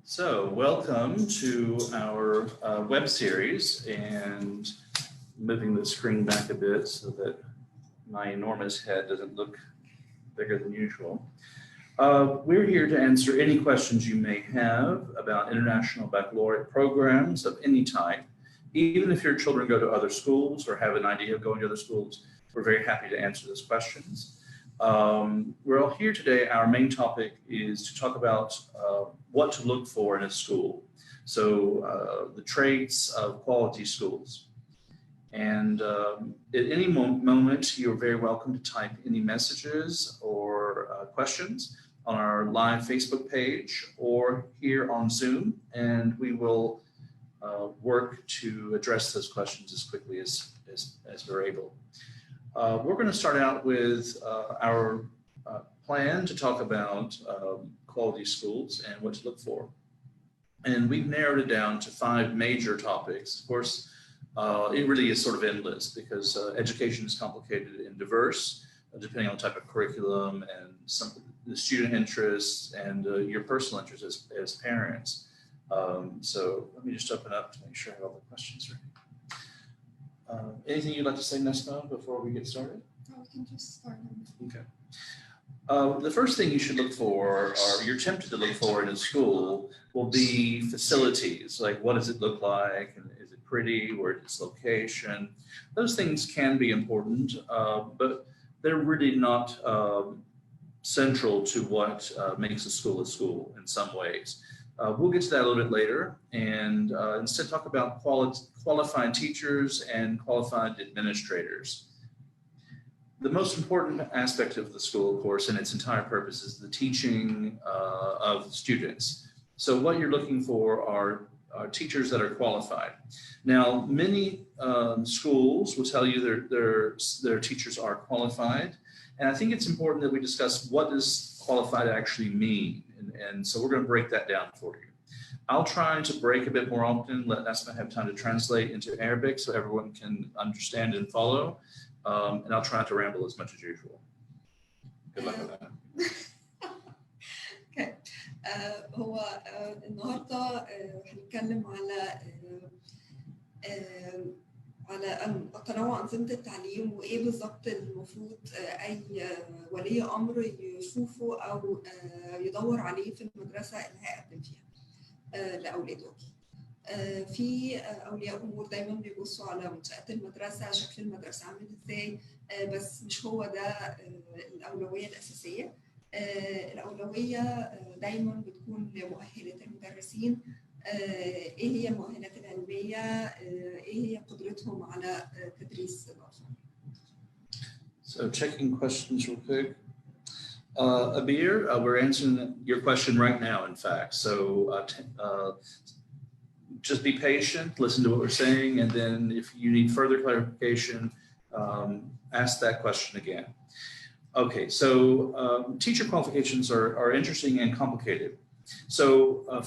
So welcome to our web series, and moving the screen back a bit so that my enormous head doesn't look bigger than usual. We're here to answer any questions you may have about international baccalaureate programs of any type. Even if your children go to other schools or have an idea of going to other schools, we're very happy to answer those questions. We're all here today. Our main topic is to talk about what to look for in a school. So the traits of quality schools. And at any moment, you're very welcome to type any messages or questions on our live Facebook page or here on Zoom, and we will work to address those questions as quickly as we're able. We're going to start out with our plan to talk about quality schools and what to look for. And we've narrowed it down to 5 major topics. Of course, it really is sort of endless because education is complicated and diverse, depending on the type of curriculum and some the student interests and your personal interests as parents. So let me just open up to make sure I have all the questions ready. Anything you'd like to say, Nesma, before we get started? No, we can just start. Okay. The first thing you should look for, or you're tempted to look for in a school, will be facilities. Like, what does it look like? And is it pretty? Where is its location? Those things can be important, but they're really not central to what makes a school in some ways. We'll get to that a little bit later, and instead talk about qualified teachers and qualified administrators. The most important aspect of the school, of course, and its entire purpose is the teaching of students. So what you're looking for are teachers that are qualified. Now, many schools will tell you their teachers are qualified, and I think it's important that we discuss what does qualified actually mean. And so we're going to break that down for you. I'll try to break a bit more often, let Nesma have time to translate into Arabic so everyone can understand and follow. And I'll try not to ramble as much as usual. Good luck with that. Okay. هو النهارده هنتكلم على تنوع أنظمة التعليم وإيه بالظبط المفروض أي ولي أمر يشوفه أو يدور عليه في المدرسة اللي هيقدم فيها لأولاده. في أولياء أمور دايما بيبصوا على منشآت المدرسة، شكل المدرسة عامل إزاي، بس مش هو ده الأولوية الأساسية. الأولوية دايما بتكون لمؤهلات المدرسين. ايه هي المؤهلات العلميه، ايه هي قدرتهم على تدريس الاطفال. So checking questions real quick. Abir, we're answering your question right now, in fact. So just be patient, listen to what we're saying, and then if you need further clarification, ask that question again. Okay, so teacher qualifications are interesting and complicated. So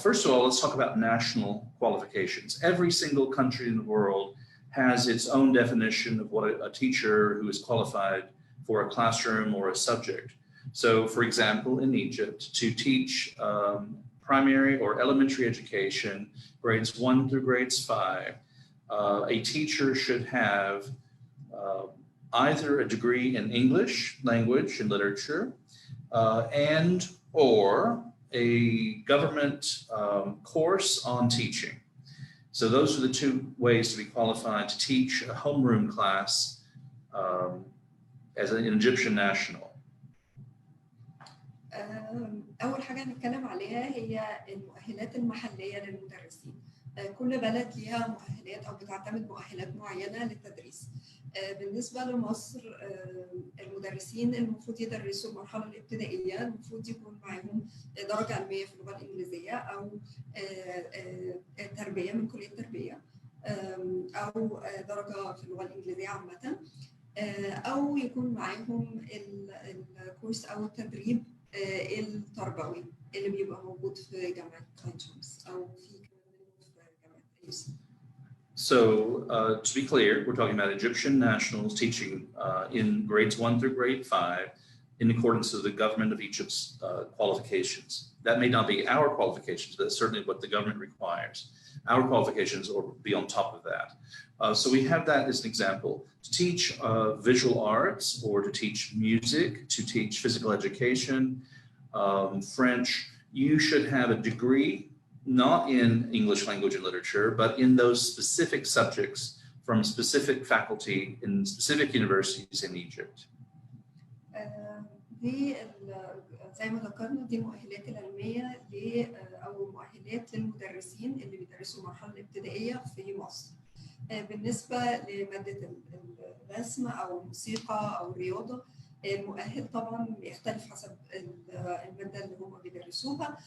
first of all, let's talk about national qualifications. Every single country in the world has its own definition of what a teacher who is qualified for a classroom or a subject. So for example, in Egypt, to teach primary or elementary education, grades 1 through grades 5, a teacher should have either a degree in English, language and literature, and or a government course on teaching. So those are the 2 ways to be qualified to teach a homeroom class as an Egyptian national. أول حاجة هنتكلم عليها هي المؤهلات المحلية للمدرسين. كل بلد ليها مؤهلات أو بتعتمد مؤهلات معينة للتدريس. بالنسبة لمصر المدرسين المفروض يدرسوا المرحلة الابتدائية، المفروض يكون معهم درجة علمية في اللغة الإنجليزية أو تربية من كلية التربية أو درجة في اللغة الإنجليزية عامة، أو يكون معهم الكورس أو التدريب التربوي اللي بيبقى موجود في جامعة عين شمس أو في جامعة UC. So to be clear, we're talking about Egyptian nationals teaching in grades 1 through grade 5. in accordance with the government of Egypt's qualifications. That may not be our qualifications, but that's certainly what the government requires. Our qualifications will be on top of that. So we have that as an example. To teach visual arts, or to teach music, to teach physical education, French, you should have a degree, not in English language and literature, but in those specific subjects from specific faculty in specific universities in Egypt. دي زي ما ذكرنا دي المؤهلات العلمية أو مؤهلات للمدرسين اللي بيدرسوا المرحلة الابتدائية في مصر. بالنسبة لمادة الرسم أو الموسيقى أو الرياضة، المؤهل طبعا بيختلف حسب المادة اللي هم بيدرسوها،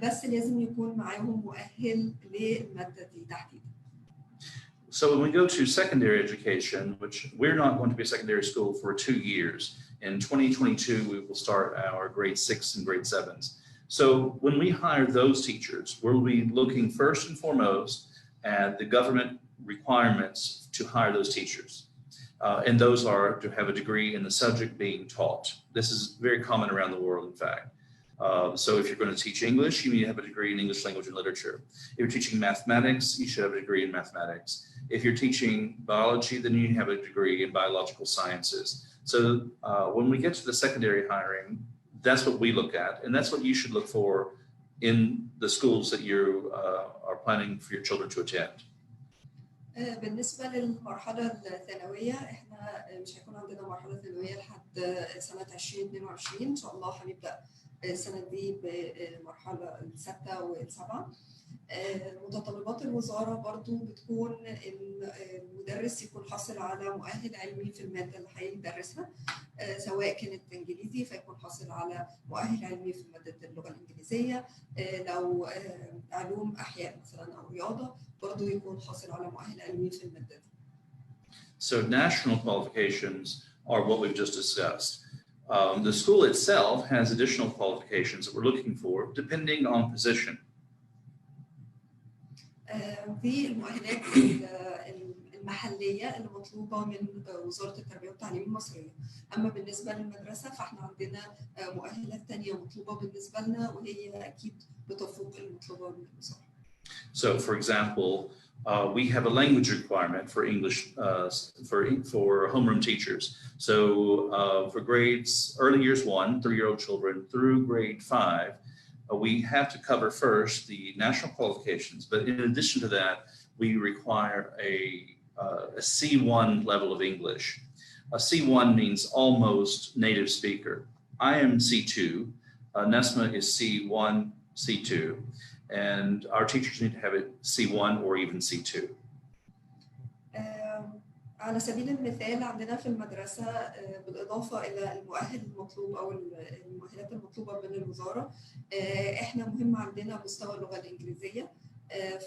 بس لازم يكون معاهم مؤهل للمادة دي تحديدا. So when we go to secondary education, which we're not going to be a secondary school for 2 years, in 2022 we will start our grade 6 and grade 7s. So when we hire those teachers, we'll be looking first and foremost at the government requirements to hire those teachers. And those are to have a degree in the subject being taught. This is very common around the world, in fact. So if you're going to teach English, you need to have a degree in English language and literature. If you're teaching mathematics, you should have a degree in mathematics. If you're teaching biology, then you have a degree in biological sciences. So when we get to the secondary hiring, that's what we look at, and that's what you should look for in the schools that you are planning for your children to attend. بالنسبة للمرحلة الثانوية، احنا مش هيكون عندنا مرحلة ثانوية لحد سنة 2022 إن شاء الله. هنبدأ السنة دي بمرحلة الستة والسبعة. متطلبات الوزارة برضو بتكون إن المدرس يكون حاصل على مؤهل علمي في المادة اللي هيدرسها، سواء كانت إنجليزي فيكون حاصل على مؤهل علمي في مادة اللغة الإنجليزية، لو علوم أحياء مثلا أو رياضة برضو يكون حاصل على مؤهل علمي في المادة دي. So national qualifications are what we've just discussed. The school itself has additional qualifications that we're looking for depending on position. دي المؤهلات المحلية اللي مطلوبة من وزارة التربية والتعليم المصرية. أما بالنسبة للمدرسة فإحنا عندنا مؤهلات تانية مطلوبة بالنسبة لنا، وهي أكيد بتفوق المطلوبة من الوزارة. So for example, we have a language requirement for English for homeroom teachers. So for grades early years 1, 3-year-old children through grade 5, we have to cover first the national qualifications, but in addition to that, we require a C1 level of English. A C1 means almost native speaker. I am C2, Nesma is C1, C2, and our teachers need to have it C1 or even C2. على سبيل المثال عندنا في المدرسة بالإضافة إلى المؤهل المطلوب أو المؤهلات المطلوبة من الوزارة، إحنا مهم عندنا مستوى اللغة الإنجليزية.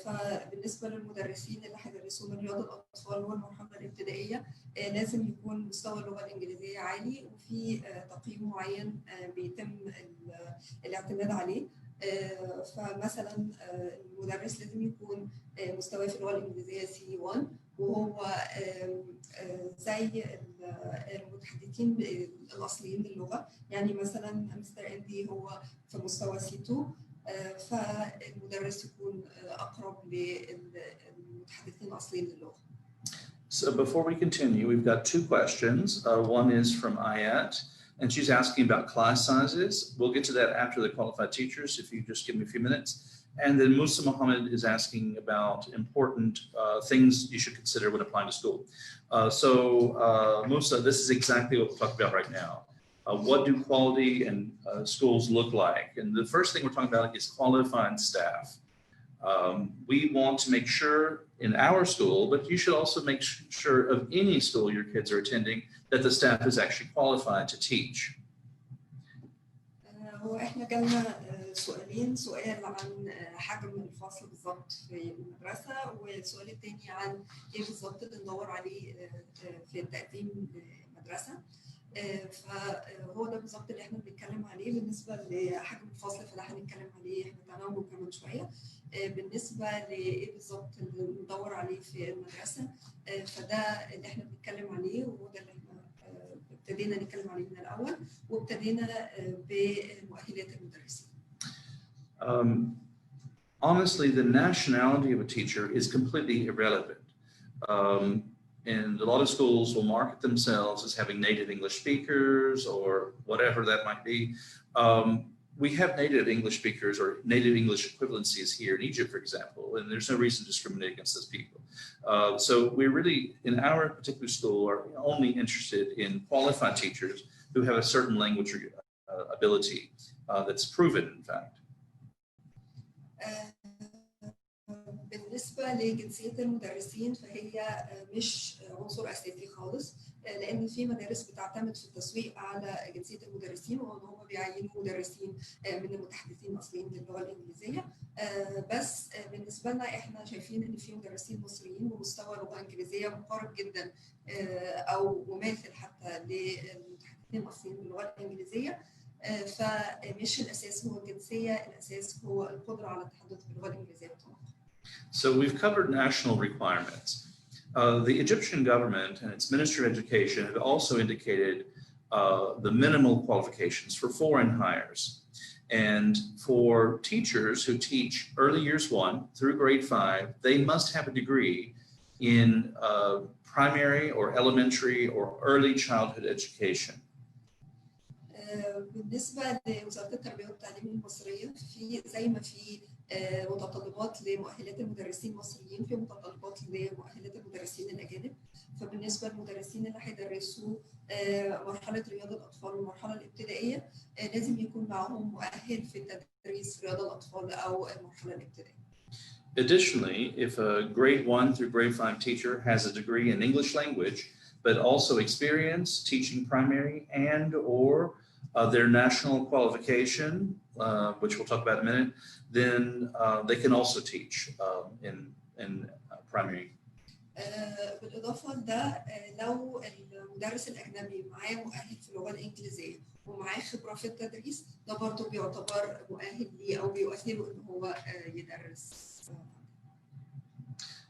فبالنسبة للمدرسين اللي هيدرسوا من رياض الأطفال والمرحلة الابتدائية لازم يكون مستوى اللغة الإنجليزية عالي، وفي تقييم معين بيتم الاعتماد عليه. فمثلا المدرس لازم يكون مستواه في اللغة الإنجليزية C1، وهو زي المتحدثين الأصليين للغة. يعني مثلا مستر أندي هو في مستوى C2، فالمدرس يكون أقرب للمتحدثين الأصليين للغة. So before we continue, we've got 2 questions. One is from Ayat, and she's asking about class sizes. We'll get to that after the qualified teachers, if you just give me a few minutes. And then Musa Mohammed is asking about important things you should consider when applying to school. Musa, this is exactly what we're talking about right now. What do quality and schools look like? And the first thing we're talking about is qualified staff. We want to make sure in our school, but you should also make sure of any school your kids are attending that the staff is actually qualified to teach. هو احنا جالنا سؤالين، سؤال عن حجم الفصل بالظبط في المدرسة، والسؤال الثاني عن ايه بالظبط اللي ندور عليه في التقديم للمدرسة. فهو ده بالظبط اللي احنا بنتكلم عليه. بالنسبة لحجم الفصل فده هنتكلم عليه احنا تناوله كمان شوية. بالنسبة لايه بالظبط اللي ندور عليه في المدرسة، فده اللي احنا بنتكلم عليه، وهو ده اللي احنا ابتدينا نتكلم عليه من الأول، وابتدينا بمؤهلات المدرسين. Honestly, the nationality of a teacher is completely irrelevant. And a lot of schools will market themselves as having native English speakers or whatever that might be. We have native English speakers or native English equivalencies here in Egypt, for example, and there's no reason to discriminate against those people. So we're really, in our particular school, are only interested in qualified teachers who have a certain language ability that's proven, in fact. بالنسبة لجنسية المدرسين فهي مش عنصر أساسي خالص، لأن في مدارس بتعتمد في التسويق على جنسية المدرسين وإن هم بيعينوا مدرسين من المتحدثين الأصليين للغة الإنجليزية. بس بالنسبة لنا إحنا شايفين إن في مدرسين مصريين بمستوى لغة إنجليزية مقارب جدا أو مماثل حتى للمتحدثين الأصليين باللغة الإنجليزية. فمش الأساس هو الجنسية، الأساس هو القدرة على التحدث باللغة الإنجليزية بطلاقة. So we've covered national requirements. The Egyptian government and its Ministry of Education have also indicated the minimal qualifications for foreign hires. And for teachers who teach early years 1 through grade 5, they must have a degree in primary or elementary or early childhood education. بالنسبة لوزارة التربية والتعليم المصرية في زي ما في متطلبات لمؤهلات المدرسين المصريين، في متطلبات لمؤهلات المدرسين الأجانب. فبالنسبة للمدرسين اللي هيدرسوا مرحلة رياض الأطفال والمرحلة الابتدائية لازم يكون معهم مؤهل في تدريس رياض الأطفال أو المرحلة الابتدائية. Additionally, if a grade 1 through grade 5 teacher has a degree in English language, but also experience teaching primary and or their national qualification, which we'll talk about in a minute, then they can also teach in primary. بالإضافة لده لو المدرس الأجنبي معاه مؤهل في اللغة الإنجليزية ومعاه خبرة في التدريس، ده برضه بيعتبر مؤهل ليه أو بيؤهله إن هو يدرس.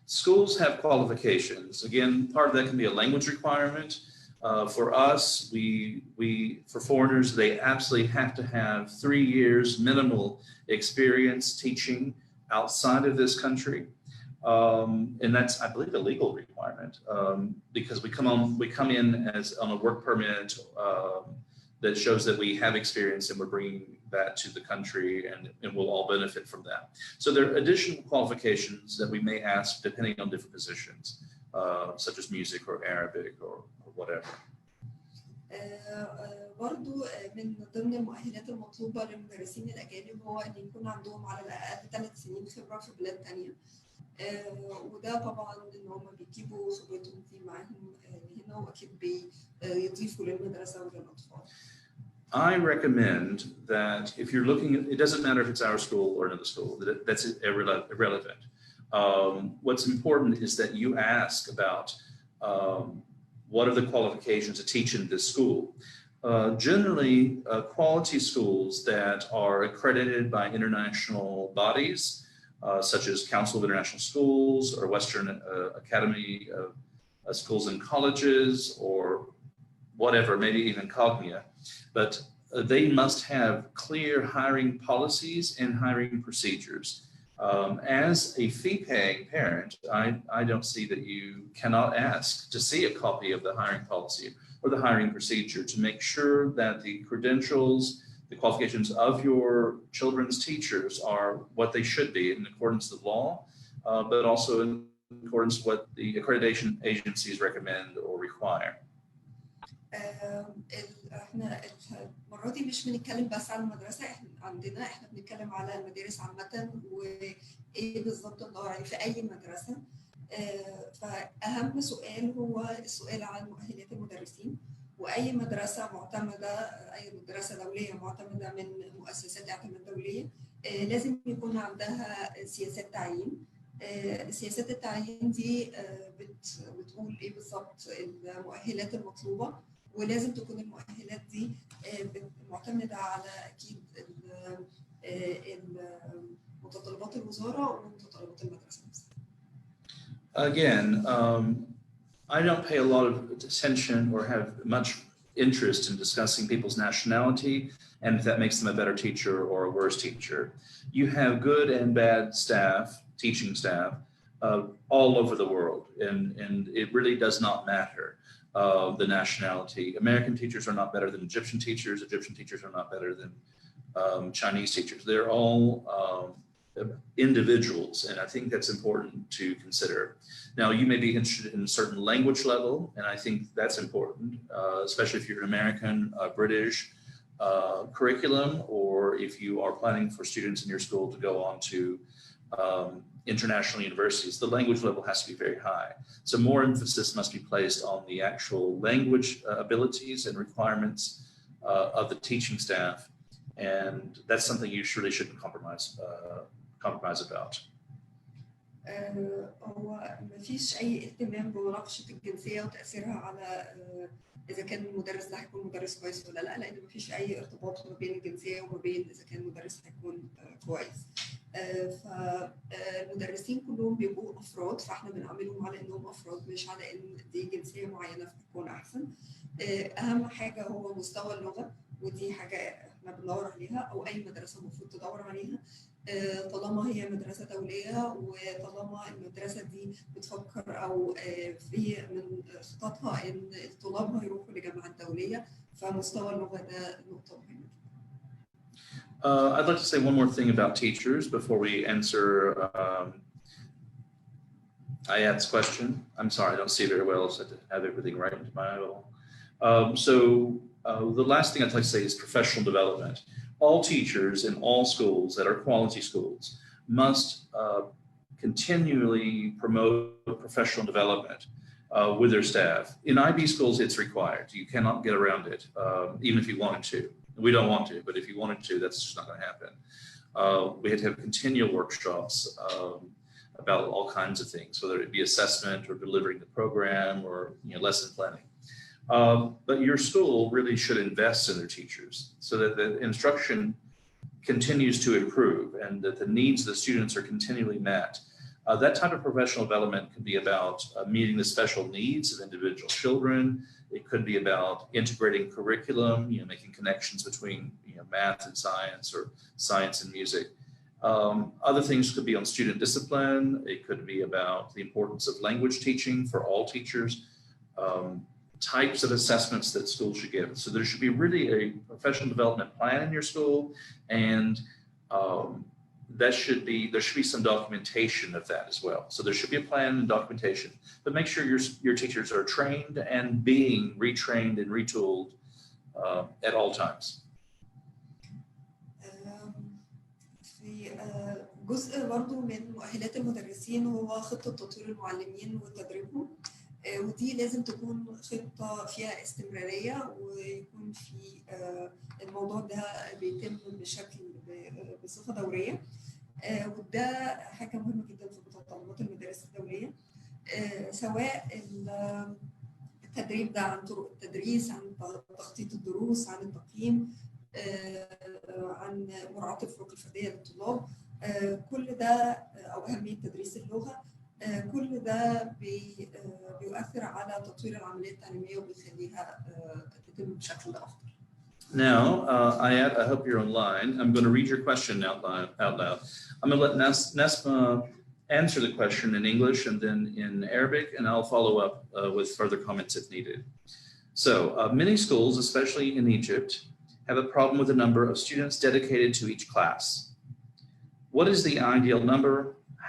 Schools have qualifications. Again, part of that can be a language requirement. For us, for foreigners, they absolutely have to have 3 years minimal experience teaching outside of this country. And that's, I believe, a legal requirement because we come in as on a work permit that shows that we have experience and we're bringing that to the country and we'll all benefit from that. So there are additional qualifications that we may ask depending on different positions, such as music or Arabic or whatever. برضو من ضمن المؤهلات المطلوبة للمدرسين الأجانب هو أن يكون عندهم على الأقل 3 سنين خبرة في بلاد تانية. وده طبعا إن هم بيجيبوا خبرتهم دي معاهم هنا وأكيد بيضيفوا للمدرسة وللأطفال. I recommend that if you're looking at, it doesn't matter if it's our school or another school, that's irrelevant. What's important is that you ask about what are the qualifications to teach in this school. Generally, quality schools that are accredited by international bodies, such as Council of International Schools or Western Academy of Schools and Colleges or whatever, maybe even Cognia, but they must have clear hiring policies and hiring procedures. As a fee-paying parent, I don't see that you cannot ask to see a copy of the hiring policy or the hiring procedure to make sure that the credentials, the qualifications of your children's teachers are what they should be in accordance with law, but also in accordance with what the accreditation agencies recommend or require. احنا المره دي مش بنتكلم بس على المدرسه، احنا بنتكلم على المدارس عامه وايه بالظبط ندور عليه في اي مدرسه. فاهم سؤال هو السؤال عن مؤهلات المدرسين، واي مدرسه معتمده، اي مدرسه دوليه معتمده من مؤسسات اعتماد دوليه لازم يكون عندها سياسات تعيين. سياسات التعيين دي بتقول ايه بالظبط المؤهلات المطلوبه، ولازم تكون المؤهلات دي معتمده على اكيد متطلبات الوزاره ومتطلبات المدرسه نفسها. Again, I don't pay a lot of attention or have much interest in discussing people's nationality and if that makes them a better teacher or a worse teacher. You have good and bad staff, teaching staff, all over the world, and it really does not matter the nationality. American teachers are not better than Egyptian teachers are not better than Chinese teachers. They're all individuals, and I think that's important to consider. Now, you may be interested in a certain language level, and I think that's important, especially if you're an American, British curriculum, or if you are planning for students in your school to go on to international universities. The language level has to be very high. So more emphasis must be placed on the actual language abilities and requirements of the teaching staff. And that's something you really shouldn't compromise about. هو مفيش أي اهتمام بمناقشة الجنسية وتأثيرها على إذا كان المدرس ده هيكون مدرس كويس ولا لا، لأن مفيش أي ارتباط ما بين الجنسية وما بين إذا كان المدرس هيكون كويس. فالمدرسين كلهم بيبقوا أفراد، فإحنا بنعاملهم على إنهم أفراد مش على إن دي جنسية معينة فتكون أحسن. أهم حاجة هو مستوى اللغة، ودي حاجة إحنا بندور عليها أو أي مدرسة المفروض تدور عليها طالما هي مدرسة دولية، وطالما المدرسة دي بتفكر أو في من خططها إن الطلاب هيروحوا لجامعات دولية، فمستوى اللغة ده نقطة مهمة. I'd like to say one more thing about teachers before we answer Ayat's question. I'm sorry, I don't see very well, so I have to have everything right into my eyeball. The last thing I'd like to say is professional development. All teachers in all schools that are quality schools must continually promote professional development with their staff. In IB schools, it's required. You cannot get around it, even if you wanted to. We don't want to, but if you wanted to, that's just not going to happen. We had to have continual workshops about all kinds of things, whether it be assessment or delivering the program or lesson planning. But your school really should invest in their teachers so that the instruction continues to improve and that the needs of the students are continually met. That type of professional development could be about meeting the special needs of individual children. It could be about integrating curriculum, making connections between math and science or science and music. Other things could be on student discipline. It could be about the importance of language teaching for all teachers. Types of assessments that schools should give. So there should be really a professional development plan in your school, and there should be some documentation of that as well. So there should be a plan and documentation, but make sure your teachers are trained and being retrained and retooled at all times. في جزء برضو من مؤهلات المدرسين هو خطة تطوير المعلمين وتدريبهم، ودي لازم تكون خطة فيها استمرارية، ويكون في الموضوع ده بيتم بصفة دورية، وده حاجة مهمة جدا في متطلبات المدارس الدولية، سواء التدريب ده عن طرق التدريس، عن تخطيط الدروس، عن التقييم، عن مراعاة الفروق الفردية للطلاب، كل ده أو أهمية تدريس اللغة، كل ده بيؤثر على تطوير العملية التعليمية وبيخليها تتم بشكل أفضل. Now, Ayat, I hope you're online. I'm going to read your question out loud. I'm going to let Nesma answer the question in English and then in Arabic, and I'll follow up with further comments if needed. So, many schools, especially in Egypt, have a problem with the number of students dedicated to each class. What is the ideal number?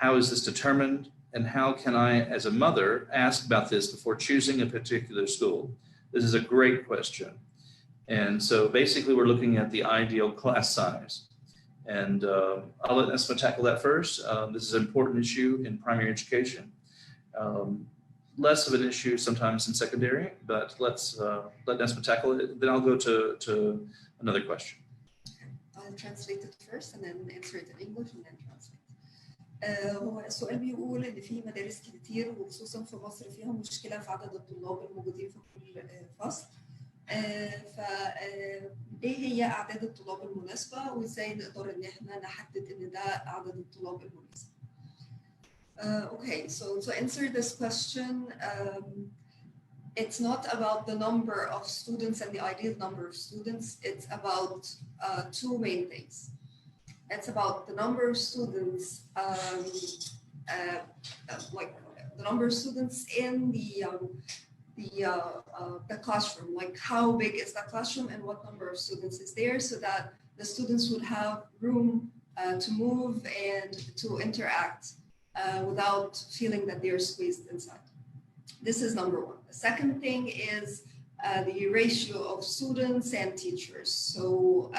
How is this determined? And how can I, as a mother, ask about this before choosing a particular school? This is a great question. And so basically we're looking at the ideal class size. And I'll let Nesma tackle that first. This is an important issue in primary education. Less of an issue sometimes in secondary, but let's let Nesma tackle it. Then I'll go to another question. I'll translate it first and then answer it in English and then translate. هو السؤال بيقول إن في مدارس كتير وخصوصا في مصر فيها مشكلة في عدد الطلاب الموجودين في كل فصل. فإيه هي أعداد الطلاب المناسبة وإزاي نقدر إن إحنا نحدد إن ده عدد الطلاب المناسب. Okay, so to answer this question, It's not about the number of students and the ideal number of students. It's about two main things. It's about the number of students, like the number of students in the classroom, like how big is the classroom and what number of students is there, so that the students would have room to move and to interact without feeling that they're squeezed inside. This is number one. The second thing is the ratio of students and teachers. So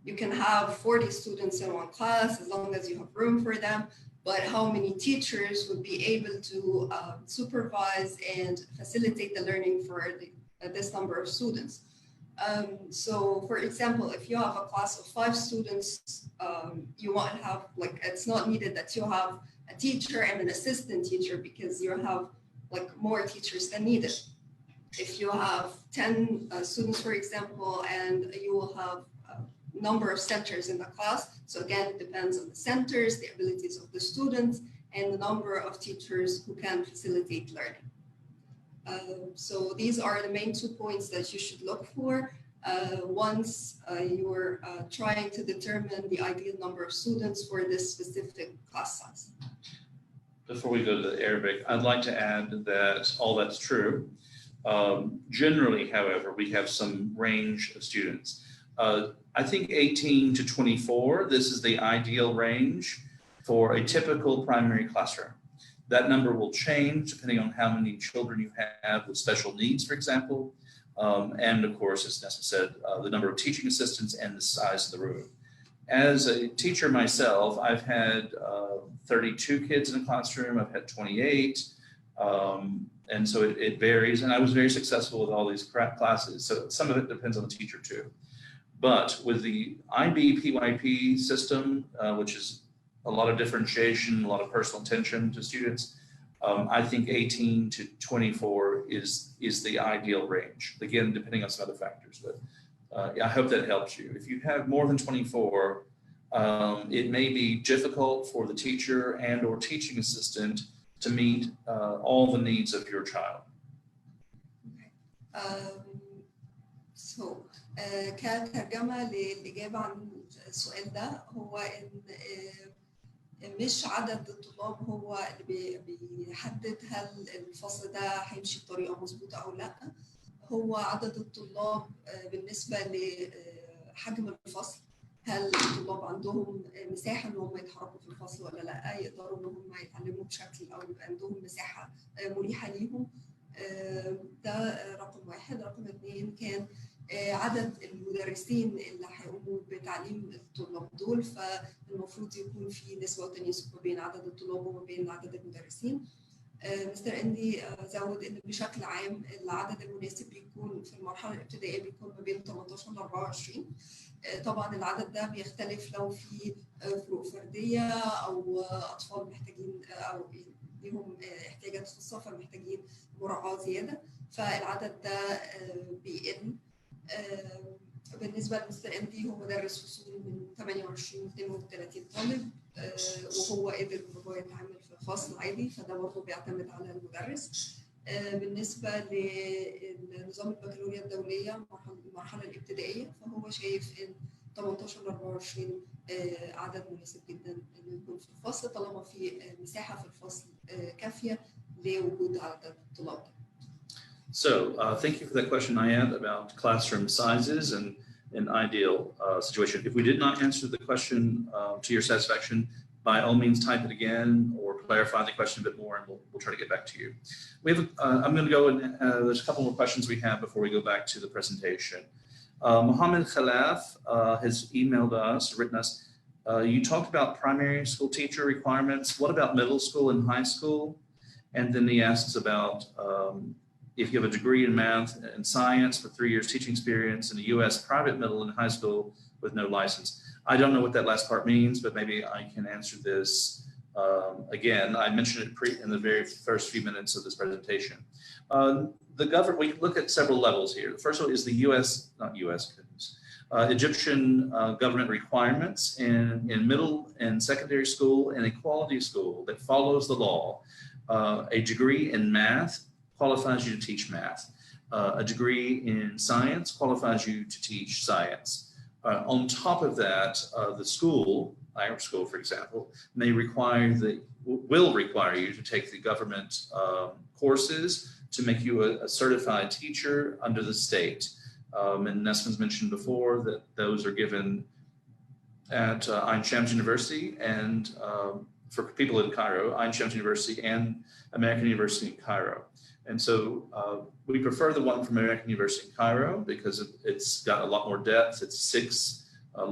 you can have 40 students in one class as long as you have room for them, but how many teachers would be able to supervise and facilitate the learning for this number of students? So for example, if you have a class of 5 students, you want to have, like, it's not needed that you have a teacher and an assistant teacher, because you have like more teachers than needed. If you have 10 students, for example, and you will have a number of centers in the class. So again, it depends on the centers, the abilities of the students, and the number of teachers who can facilitate learning. So these are the main 2 points that you should look for once you're trying to determine the ideal number of students for this specific class size. Before we go to the Arabic, I'd like to add that all that's true. Generally, however, we have some range of students. I think 18 to 24, this is the ideal range for a typical primary classroom. That number will change depending on how many children you have with special needs, for example. And of course, as Nesma said, the number of teaching assistants and the size of the room. As a teacher myself, I've had 32 kids in a classroom, I've had 28, and so it varies. And I was very successful with all these classes. So some of it depends on the teacher too. But with the IB PYP system, which is a lot of differentiation, a lot of personal attention to students, I think 18 to 24 is the ideal range. Again, depending on some other factors, but I hope that helps you. If you have more than 24, it may be difficult for the teacher and or teaching assistant to meet all the needs of your child. كترجمة للإجابة عن السؤال ده، هو إن مش عدد الطلاب هو اللي بيحدد هل الفصل ده هيمشي بطريقة مظبوطة أو لا، هو عدد الطلاب بالنسبة لحجم الفصل. هل الطلاب عندهم مساحة إن هم يتحركوا في الفصل ولا لا، يقدروا إن هم يتعلموا بشكل أو يبقى عندهم مساحة مريحة ليهم. ده رقم واحد. رقم 2 كان عدد المدرسين اللي هيقوموا بتعليم الطلاب دول، فالمفروض يكون في نسبة وتناسب ما بين عدد الطلاب وما بين عدد المدرسين. مستر اندي زود ان بشكل عام العدد المناسب بيكون في المرحله الابتدائيه بيكون ما بين 18 ل 24. طبعا العدد ده بيختلف لو في فروق فرديه او اطفال محتاجين او ليهم احتياجات خاصه فمحتاجين مراعاه زياده، فالعدد ده بيقل. بالنسبه لمستر اندي هو مدرس فصول من 28 ل 32 طالب، وهو قادر ان هو يتعامل في فصل عادي، فده برضه بيعتمد على المدرس. بالنسبه لنظام البكالوريا الدوليه المرحله الابتدائيه، فهو شايف ان 18 ل 24 عدد مناسب جدا انه يكون في الفصل طالما في مساحه في الفصل كافيه لوجود عدد الطلاب. So thank you for that question, Ayad, about classroom sizes and an ideal situation. If we did not answer the question to your satisfaction, by all means type it again or clarify the question a bit more, and we'll try to get back to you. We have I'm going to go and there's a couple more questions we have before we go back to the presentation. Mohammed Khalaf has emailed us, written us. You talked about primary school teacher requirements. What about middle school and high school? And then he asks about if you have a degree in math and science for 3 years teaching experience in a U.S. private middle and high school with no license. I don't know what that last part means, but maybe I can answer this. Again, I mentioned it in the very first few minutes of this presentation. The government, we look at several levels here. The first one is the Egyptian government requirements in middle and secondary school and a quality school that follows the law. A degree in math, qualifies you to teach math. A degree in science qualifies you to teach science. On top of that, the school, our school, for example, will require you to take the government courses to make you a certified teacher under the state. And Nesma's mentioned before that those are given at Ain Shams University and for people in Cairo, Ain Shams University and American University in Cairo. And so we prefer the one from American University in Cairo because it's got a lot more depth. It's 6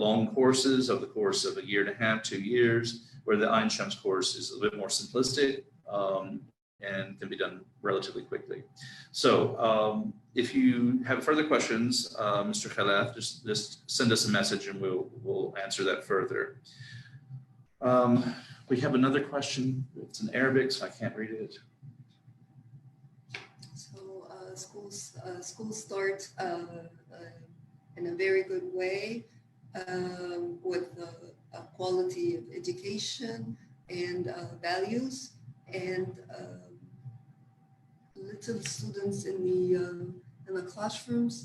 long courses over the course of a year and a half, 2 years, where the Ain Shams course is a little bit more simplistic and can be done relatively quickly. So if you have further questions, Mr. Khalaf, just send us a message and we'll answer that further. We have another question. It's in Arabic, so I can't read it. Schools start in a very good way with quality of education and values, and little students in the classrooms.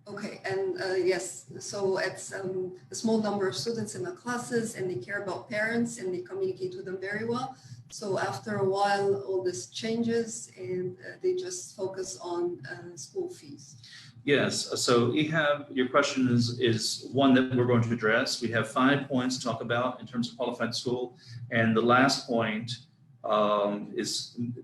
Okay, and yes, so it's a small number of students in the classes, and they care about parents and they communicate with them very well. So after a while, all this changes and they just focus on school fees. Yes, so Ihab, your question is one that we're going to address. We have 5 points to talk about in terms of qualified school, and the last point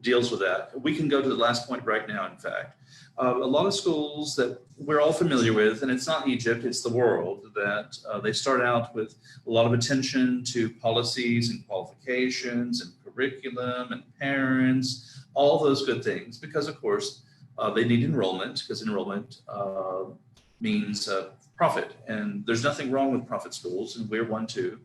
deals with that. We can go to the last point right now, in fact. A lot of schools that we're all familiar with, and it's not Egypt, it's the world, that they start out with a lot of attention to policies and qualifications and curriculum and parents, all those good things, because of course they need enrollment, because enrollment means profit, and there's nothing wrong with profit schools, and we're one too.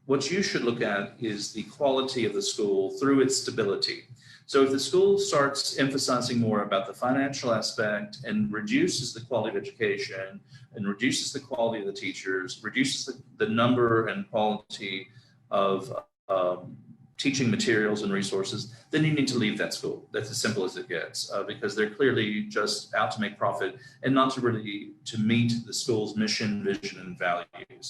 What you should look at is the quality of the school through its stability. So if the school starts emphasizing more about the financial aspect and reduces the quality of education and reduces the quality of the teachers, reduces the number and quality of teaching materials and resources, then you need to leave that school. That's as simple as it gets, because they're clearly just out to make profit and not to meet the school's mission, vision, and values.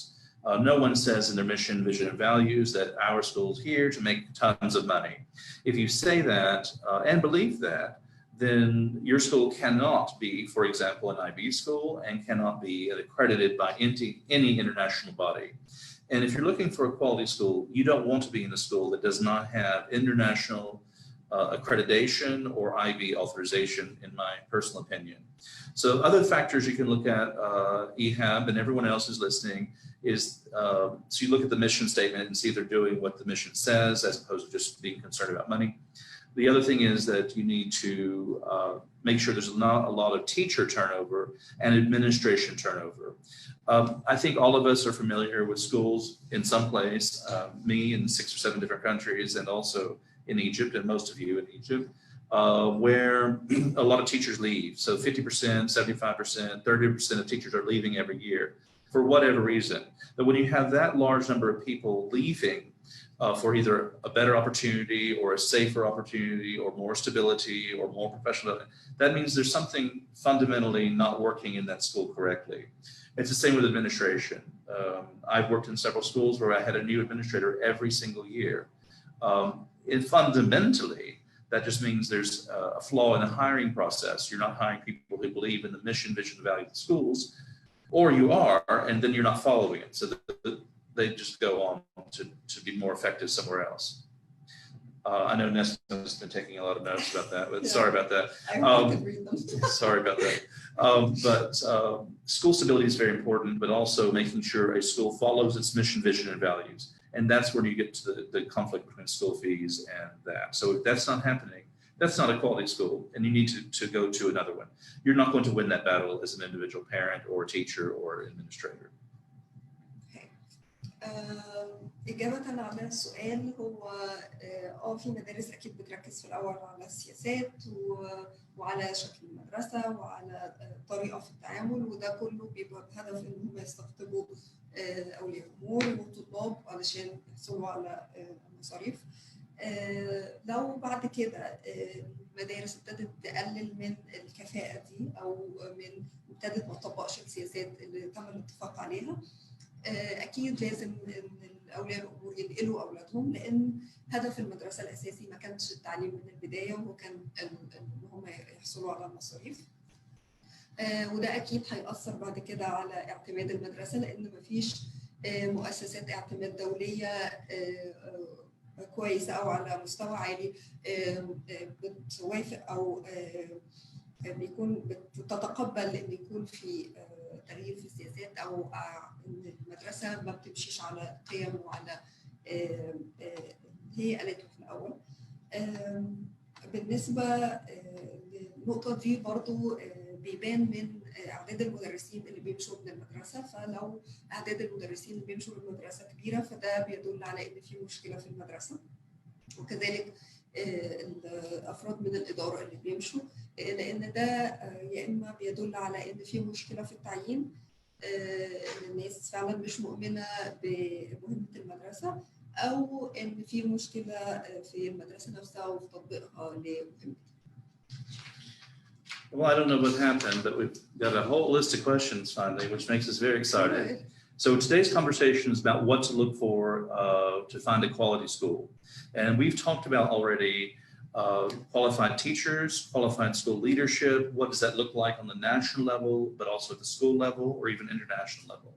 No one says in their mission, vision, and values that our school's here to make tons of money. If you say that and believe that, then your school cannot be, for example, an IB school and cannot be accredited by any international body. And if you're looking for a quality school, you don't want to be in a school that does not have international accreditation or IB authorization, in my personal opinion. So other factors you can look at, Ihab and everyone else who's listening, is so you look at the mission statement and see if they're doing what the mission says as opposed to just being concerned about money. The other thing is that you need to make sure there's not a lot of teacher turnover and administration turnover. I think all of us are familiar with schools in some place, me in 6 or 7 different countries, and also in Egypt, and most of you in Egypt, where a lot of teachers leave. So 50%, 75%, 30% of teachers are leaving every year for whatever reason. But when you have that large number of people leaving for either a better opportunity or a safer opportunity or more stability or more professional, that means there's something fundamentally not working in that school correctly. It's the same with administration. I've worked in several schools where I had a new administrator every single year. And fundamentally, that just means there's a flaw in the hiring process. You're not hiring people who believe in the mission, vision, and value of the schools, or you are, and then you're not following it. So they just go on to be more effective somewhere else. I know Nesma's been taking a lot of notes about that, but yeah. Sorry about that. I could read them. Sorry about that. But school stability is very important, but also making sure a school follows its mission, vision, and values. And that's where you get to the conflict between school fees and that. So if that's not happening, that's not a quality school, and you need to go to another one. You're not going to win that battle as an individual parent or teacher or administrator. إجابة على السؤال هو في مدارس أكيد بتركز في الأول على السياسات وعلى شكل المدرسة وعلى طريقة في التعامل، وده كله بيبقى بهدف إن هم يستقطبوا أولياء الأمور وطلاب علشان يحصلوا على مصاريف. لو بعد كده المدارس ابتدت تقلل من الكفاءة دي أو ابتدت ما تطبقش السياسات اللي تم الاتفاق عليها، أكيد لازم أولياء الأمور ينقلوا أولادهم، لأن هدف المدرسة الأساسي ما كانش التعليم من البداية، وهو كان إن هم يحصلوا على المصاريف. وده أكيد هيأثر بعد كده على اعتماد المدرسة، لأن مفيش مؤسسات اعتماد دولية كويسة أو على مستوى عالي بتوافق أو بيكون بتتقبل إن يكون في تغيير في السياسات، أو إن المدرسة ما بتمشيش على قيم وعلى هي قالته في الأول. بالنسبة للنقطة دي برضو بيبان من أعداد المدرسين اللي بيمشوا من المدرسة، فلو أعداد المدرسين اللي بيمشوا من المدرسة كبيرة فده بيدل على إن في مشكلة في المدرسة. وكذلك الأفراد من الإدارة اللي بيمشوا، لأن ده يا إما بيدل على إن في مشكلة في التعيين، إن الناس فعلا مش مؤمنة بمهمة المدرسة، أو إن في مشكلة في المدرسة نفسها وفي تطبيقها لمهمتها. Well, I don't know what happened, but we've got a whole list of questions finally, which makes us very excited. So today's conversation is about what to look for to find a quality school. And we've talked about already qualified teachers, qualified school leadership. What does that look like on the national level, but also at the school level or even international level?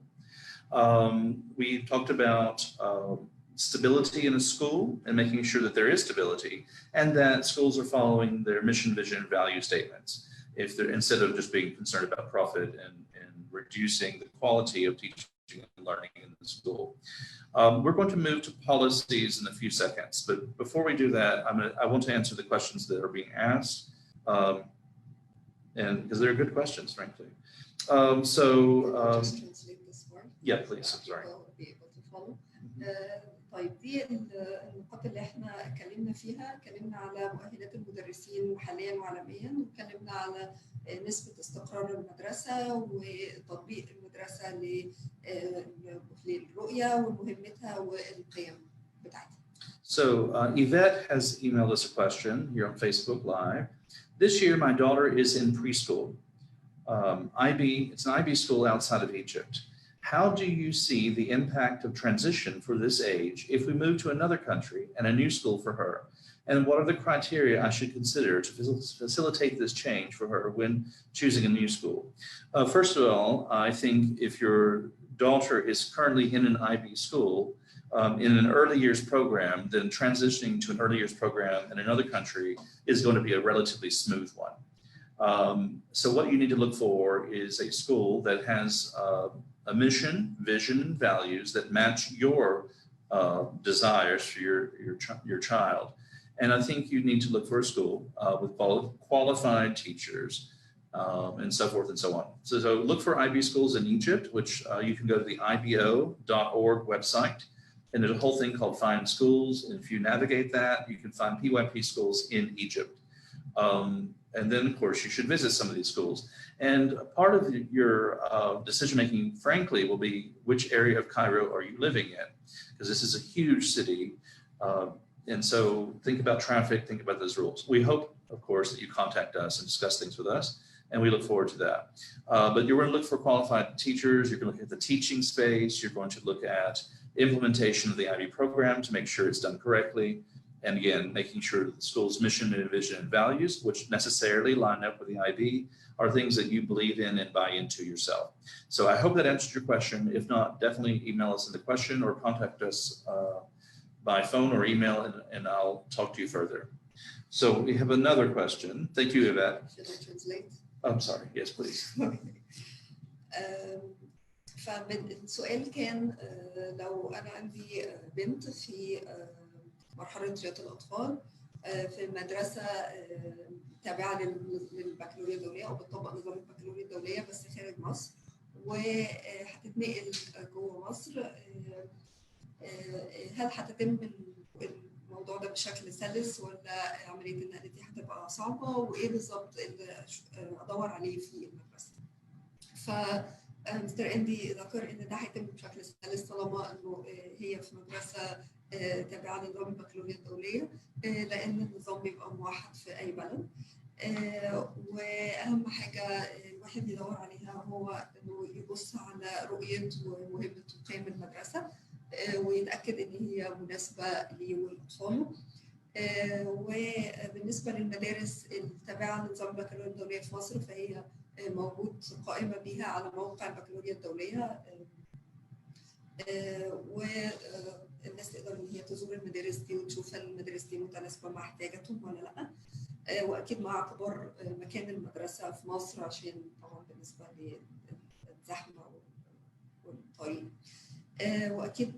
We talked about stability in a school and making sure that there is stability and that schools are following their mission, vision, and value statements. If they're, instead of just being concerned about profit and reducing the quality of teaching and learning in the school. We're going to move to policies in a few seconds, but before we do that, I want to answer the questions that are being asked, and because they're good questions, frankly. Just translate this word. Yeah, please. I'm sorry. People will be able to follow. طيب دي النقاط اللي احنا اتكلمنا فيها، اتكلمنا على مؤهلات المدرسين حاليا وعالميا، واتكلمنا على نسبة استقرار المدرسة وتطبيق المدرسة للرؤية ومهمتها والقيم بتاعتها. So Yvette has emailed us a question here on Facebook Live. This year, my daughter is in preschool. It's an IB school outside of Egypt. How do you see the impact of transition for this age if we move to another country and a new school for her? And what are the criteria I should consider to facilitate this change for her when choosing a new school? First of all, I think if your daughter is currently in an IB school, in an early years program, then transitioning to an early years program in another country is going to be a relatively smooth one. So what you need to look for is a school that has a mission, vision, and values that match your desires for your child. And I think you need to look for a school with qualified teachers and so forth and so on. So look for IB schools in Egypt, which you can go to the ibo.org website. And there's a whole thing called Find Schools. And if you navigate that, you can find PYP schools in Egypt. And then, of course, you should visit some of these schools. And part of your decision-making, frankly, will be which area of Cairo are you living in? Because this is a huge city. And so think about traffic, think about those rules. We hope, of course, that you contact us and discuss things with us, and we look forward to that. But you're going to look for qualified teachers, you're going to look at the teaching space, you're going to look at implementation of the IB program to make sure it's done correctly. And again, making sure that the school's mission and vision and values, which necessarily line up with the IB, are things that you believe in and buy into yourself. So I hope that answered your question. If not, definitely email us in the question or contact us by phone or email, and I'll talk to you further. So we have another question. Thank you, Yvette. Should I translate? I'm sorry. Yes, please. فالسؤال كان لو أنا عندي بنت في مرحلة رياض الأطفال في مدرسة تابعة للبكالوريا الدولية أو بتطبق نظام البكالوريا الدولية بس خارج مصر، وهتتنقل جوه مصر، هل هتتم الموضوع ده بشكل سلس ولا عملية النقل دي هتبقى صعبة، وإيه بالظبط اللي أدور عليه في المدرسة؟ مستر أندي ذكر إن ده هيتم بشكل سلس طالما إنه هي في مدرسة تابعة لنظام البكالوريا الدولية، لأن النظام بيبقى موحد في أي بلد. وأهم حاجة الواحد يدور عليها هو إنه يبص على رؤية ومهمة وقيم المدرسة، ويتأكد إن هي مناسبة ليه ولأطفاله. وبالنسبة للمدارس التابعة لنظام البكالوريا الدولية في مصر، فهي موجود قائمة بيها على موقع البكالوريا الدولية، والناس تقدر إن هي تزور المدارس دي وتشوف المدارس دي متناسبة مع احتياجاتهم ولا لأ. وأكيد مع اعتبار مكان المدرسة في مصر، عشان طبعا بالنسبة للزحمة والطريق. واكيد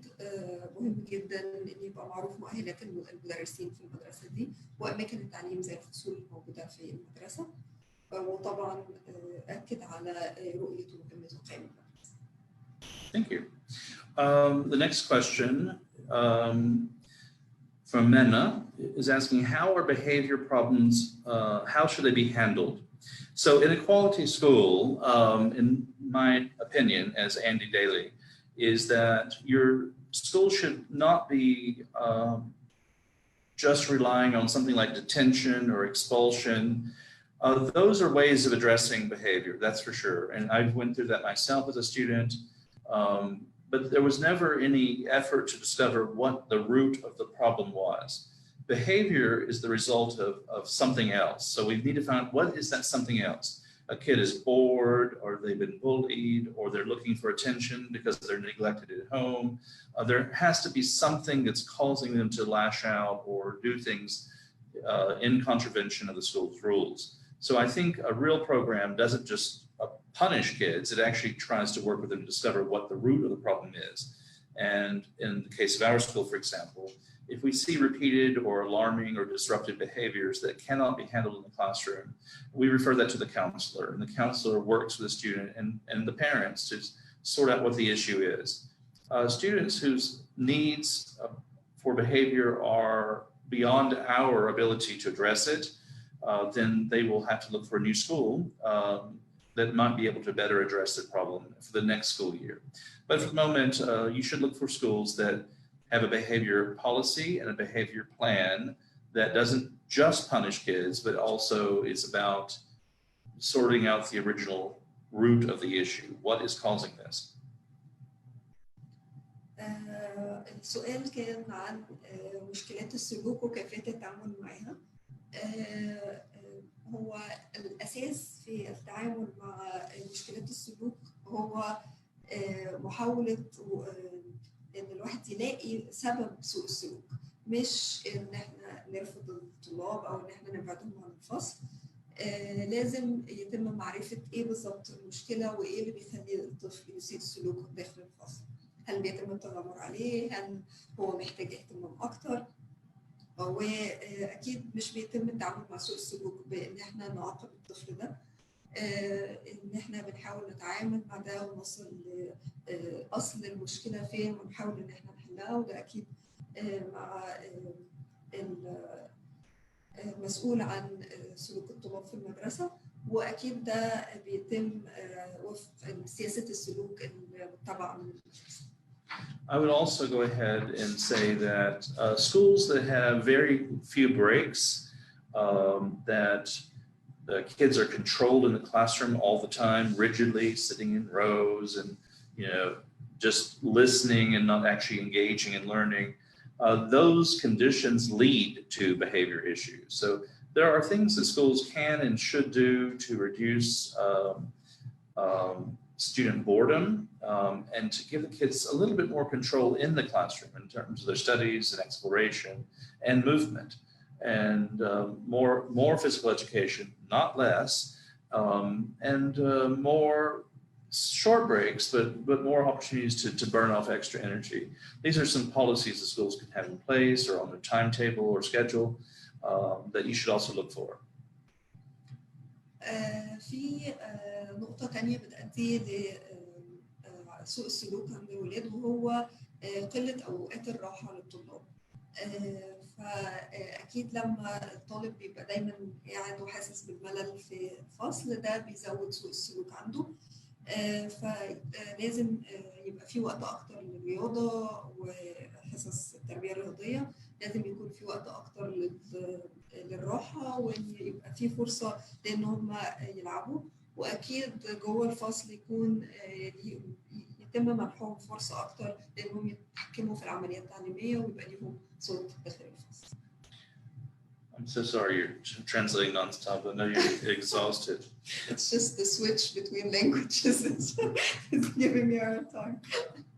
مهم جدا ان يبقى معروف مؤهلات المدرسين في المدرسه دي واماكن التعليم زي الفصول الموجوده في المدرسه. وطبعا اكد على رؤيه ومهمه وقيم المدرسه. Thank you. The next question from Menna is asking, how are behavior problems, how should they be handled? So in a quality school, in my opinion, as Andy Dailey, is that your school should not be just relying on something like detention or expulsion. Those are ways of addressing behavior, that's for sure. And I went through that myself as a student, but there was never any effort to discover what the root of the problem was. Behavior is the result of something else. So we need to find what is that something else. A kid is bored, or they've been bullied, or they're looking for attention because they're neglected at home. There has to be something that's causing them to lash out or do things in contravention of the school's rules. So I think a real program doesn't just punish kids, it actually tries to work with them to discover what the root of the problem is. And in the case of our school, for example, if we see repeated or alarming or disruptive behaviors that cannot be handled in the classroom, we refer that to the counselor, and the counselor works with the student and the parents to sort out what the issue is. Students whose needs for behavior are beyond our ability to address it, then they will have to look for a new school that might be able to better address the problem for the next school year. But for the moment, you should look for schools that have a behavior policy and a behavior plan that doesn't just punish kids, but also is about sorting out the original root of the issue. What is causing this? السؤال كان عن مشكلات السلوك وكيفية التعامل معها. هو الأساس في التعامل مع مشكلات السلوك هو محاولة إن الواحد يلاقي سبب سوء السلوك، مش إن إحنا نرفض الطلاب أو إن إحنا نبعدهم عن الفصل. لازم يتم معرفة إيه بالظبط المشكلة وإيه اللي بيخلي الطفل يسيء السلوك داخل الفصل. هل بيتم التنمر عليه؟ هل هو محتاج اهتمام أكتر؟ واكيد مش بيتم التعامل مع سوء السلوك بان احنا نعاقب الطفل ده، ان احنا بنحاول نتعامل مع ده ونوصل لاصل المشكله فين ونحاول ان احنا نحلها. وده اكيد مع المسؤول عن سلوك الطلاب في المدرسه، واكيد ده بيتم وفق سياسه السلوك المتبعه من المدرسه. I would also go ahead and say that schools that have very few breaks, that the kids are controlled in the classroom all the time, rigidly sitting in rows and, just listening and not actually engaging and learning, those conditions lead to behavior issues. So there are things that schools can and should do to reduce student boredom and to give the kids a little bit more control in the classroom in terms of their studies and exploration and movement, and more physical education, not less, and more short breaks, but more opportunities to burn off extra energy. These are some policies that schools can have in place or on their timetable or schedule that you should also look for. في نقطة تانية بتأدي لسوء السلوك عند الولاد، وهو قلة أوقات الراحة للطلاب. فأكيد لما الطالب بيبقى دايما قاعد وحاسس بالملل في الفصل، ده بيزود سوء السلوك عنده. فلازم يبقى في وقت أكتر للرياضة حصص التربيه الرياضيه لازم يكون في وقت اكتر للراحه، وان يبقى في فرصه لان هم يلعبوا، واكيد جوه الفصل يكون يتم منحهم فرصه اكتر لانهم يتحكموا في العمليات التعليميه ويبقى ليهم صوت داخل الفصل. I'm so sorry you're translating nonstop. I know you're exhausted. It's just the switch between languages is giving me a hard time.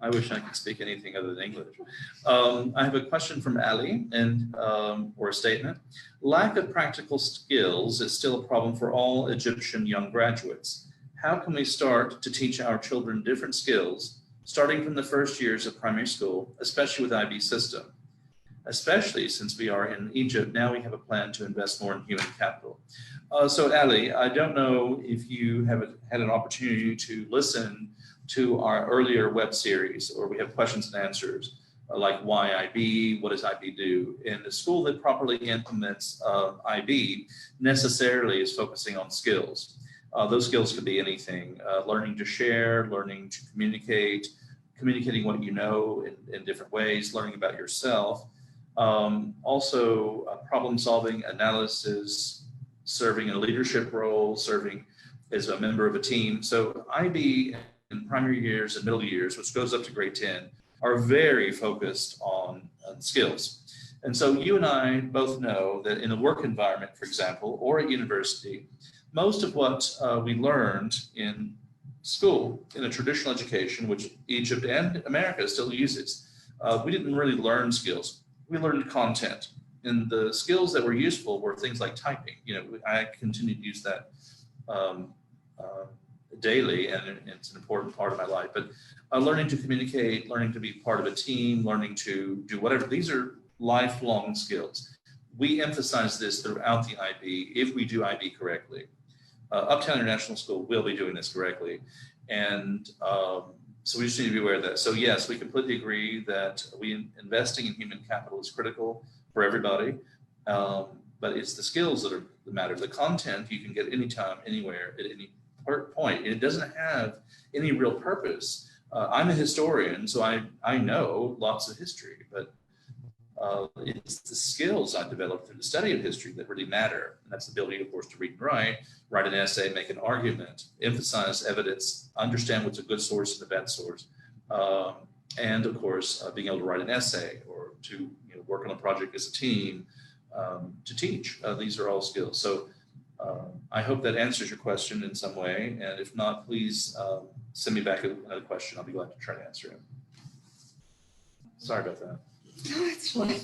I wish I could speak anything other than English. I have a question from Ali, and or a statement. Lack of practical skills is still a problem for all Egyptian young graduates. How can we start to teach our children different skills, starting from the first years of primary school, especially with IB system? Especially since we are in Egypt, now we have a plan to invest more in human capital. So Ali, I don't know if you have had an opportunity to listen to our earlier web series, or we have questions and answers, like why IB, what does IB do? And a school that properly implements IB necessarily is focusing on skills. Those skills could be anything, learning to share, learning to communicate, communicating what you know in different ways, learning about yourself. Also problem solving, analysis, serving in a leadership role, serving as a member of a team. So IB in primary years and middle years, which goes up to grade 10, are very focused on skills. And so you and I both know that in a work environment, for example, or at university, most of what we learned in school, in a traditional education, which Egypt and America still uses, we didn't really learn skills. We learned content, and the skills that were useful were things like typing. You know, I continue to use that daily, and it's an important part of my life. But learning to communicate, learning to be part of a team, learning to do whatever, these are lifelong skills. We emphasize this throughout the IB if we do IB correctly. Uptown International School will be doing this correctly. And so we just need to be aware of that. So yes, we completely agree that investing in human capital is critical for everybody, but it's the skills that are the matter. The content you can get anytime, anywhere, at any point. And it doesn't have any real purpose. I'm a historian, so I know lots of history, but it's the skills I developed through the study of history that really matter. And that's the ability, of course, to read and write an essay, make an argument, emphasize evidence, understand what's a good source and a bad source. And of course, being able to write an essay or to work on a project as a team, to teach. These are all skills. So I hope that answers your question in some way. And if not, please send me back another question. I'll be glad to try to answer it. Sorry about that. No, it's fine.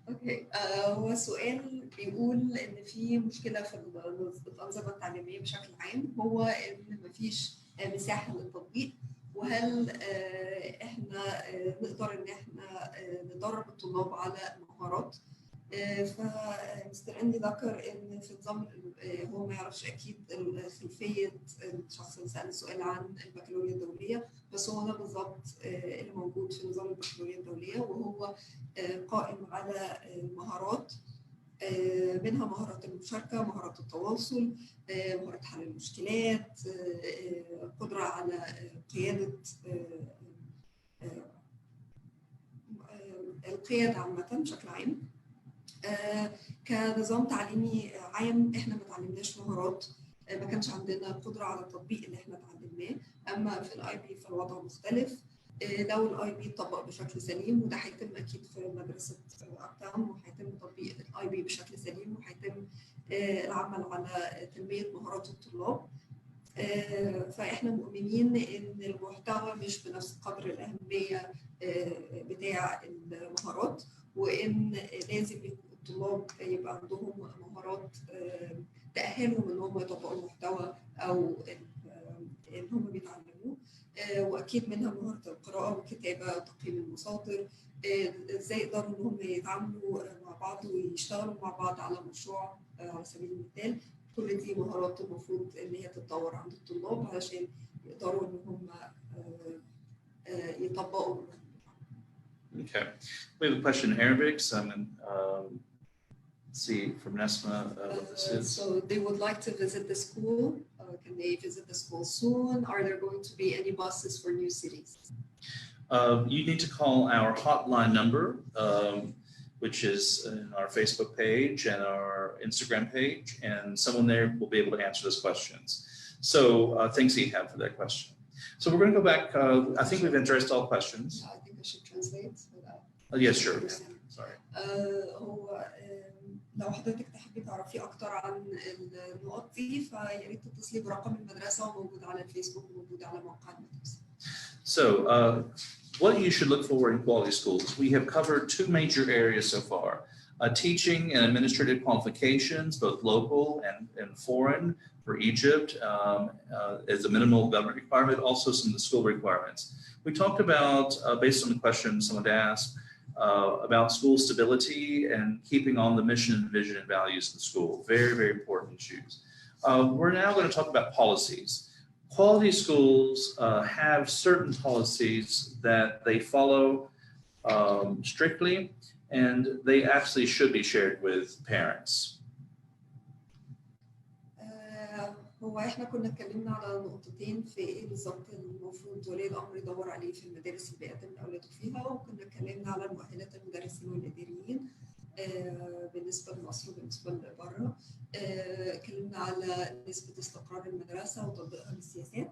اوكي هو سؤال بيقول ان في مشكله في الانظمه التعليميه بشكل عام، هو ان مفيش مساحه للتطبيق، وهل احنا نقدر ان احنا ندرب الطلاب على المهارات. فمستر اندي ذكر ان في نظام هو ما يعرفش اكيد خلفيه الشخص اللي سال السؤال عن البكالوريا الدوليه، بس هو ده بالظبط اللي موجود في نظام البكالوريا الدوليه، وهو قائم على مهارات، منها مهارات المشاركه، مهارات التواصل، مهارات حل المشكلات، قدره على قياده القياده عامه بشكل عام. كنظام تعليمي عام احنا ما اتعلمناش مهارات، ما كانش عندنا قدره على التطبيق اللي احنا اتعلمناه. اما في الاي بي فالوضع مختلف. لو الاي بي اتطبق بشكل سليم، وده هيتم اكيد في مدرسه ابتاون، وهيتم تطبيق الاي بي بشكل سليم، وهيتم العمل على تنميه مهارات الطلاب. فاحنا مؤمنين ان المحتوى مش بنفس قدر الاهميه بتاع المهارات، وان لازم الطلاب يبقى عندهم مهارات تأهلهم ان هم يطبقوا المحتوى او ان هم بيتعلموه، واكيد منها مهاره القراءه والكتابه وتقييم المصادر، ازاي يقدروا ان هم يتعاملوا مع بعض ويشتغلوا مع بعض على مشروع على سبيل المثال. كل دي مهارات المفروض ان هي تتطور عند الطلاب علشان يقدروا ان هم يطبقوا. Okay, we have a question in Arabic, so I'm going to see from Nesma what this is. So they would like to visit the school. Can they visit the school soon? Are there going to be any buses for new cities? You need to call our hotline number, which is in our Facebook page and our Instagram page, and someone there will be able to answer those questions. So thanks, Ehab, for that question. So we're going to go back. I think we've addressed all questions. I think I should translate for that. Yes, sure. Sorry. هو لو حضرتك تحبي تعرفي اكتر عن النقط دي فيا ريت تتصلي برقم المدرسه وموجود على الفيسبوك وموجود على موقع المدرسه. So what you should look for in quality schools, we have covered two major areas so far. Teaching and administrative qualifications, both local and foreign for Egypt as a minimal government requirement, also some of the school requirements. We talked about, based on the question someone asked, about school stability and keeping on the mission, vision, and values of the school. Very, very important issues. We're now going to talk about policies. Quality schools have certain policies that they follow strictly, and they actually should be shared with parents. هو احنا كنا اتكلمنا على نقطتين في ايه بالظبط المفروض ولي الامر يدور عليه في المدارس اللي بيقدم اولاده فيها، وكنا اتكلمنا على مؤهلات المدرسين والاداريين بالنسبه لمصر وبالنسبه لبره. اتكلمنا على نسبه استقرار المدرسه وتطبيقها للسياسات،